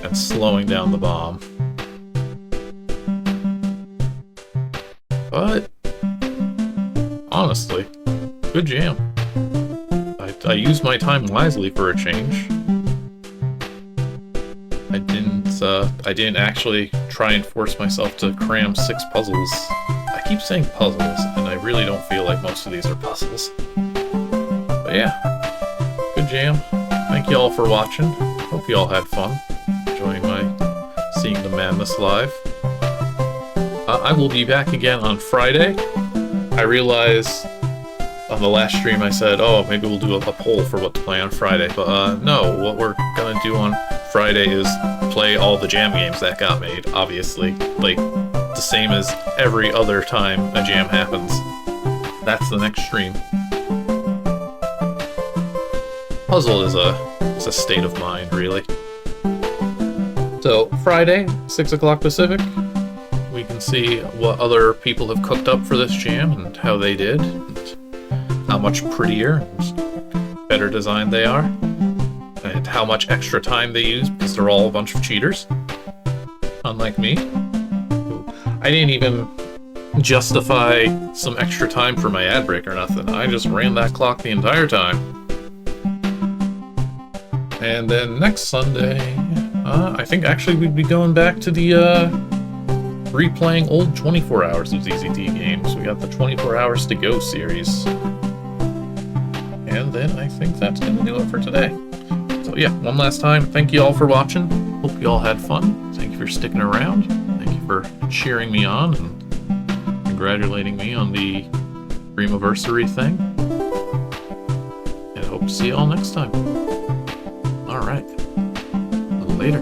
and slowing down the bomb. But honestly. Good jam. I used my time wisely for a change. I didn't actually try and force myself to cram 6 puzzles. I keep saying puzzles, and I really don't feel like most of these are puzzles. But yeah, good jam. Thank you all for watching. Hope you all had fun enjoying seeing the madness live. I will be back again on Friday. I realized on the last stream I said, oh, maybe we'll do a poll for what to play on Friday, but no, what we're gonna do on Friday is play all the jam games that got made, obviously. Like, the same as every other time a jam happens. That's the next stream. Puzzle is a state of mind, really. So, Friday, 6 o'clock Pacific, we can see what other people have cooked up for this jam and how they did, and how much prettier and better designed they are, and how much extra time they use, because they're all a bunch of cheaters. Unlike me. I didn't even justify some extra time for my ad break or nothing. I just ran that clock the entire time. And then next Sunday, I think actually we'd be going back to the replaying old 24 hours of ZZT games. We got the 24 Hours to Go series. And then I think that's going to do it for today. So yeah, one last time, thank you all for watching. Hope you all had fun. Thank you for sticking around. Thank you for cheering me on and congratulating me on the Dreamiversary thing. And I hope to see you all next time. Alright. Later.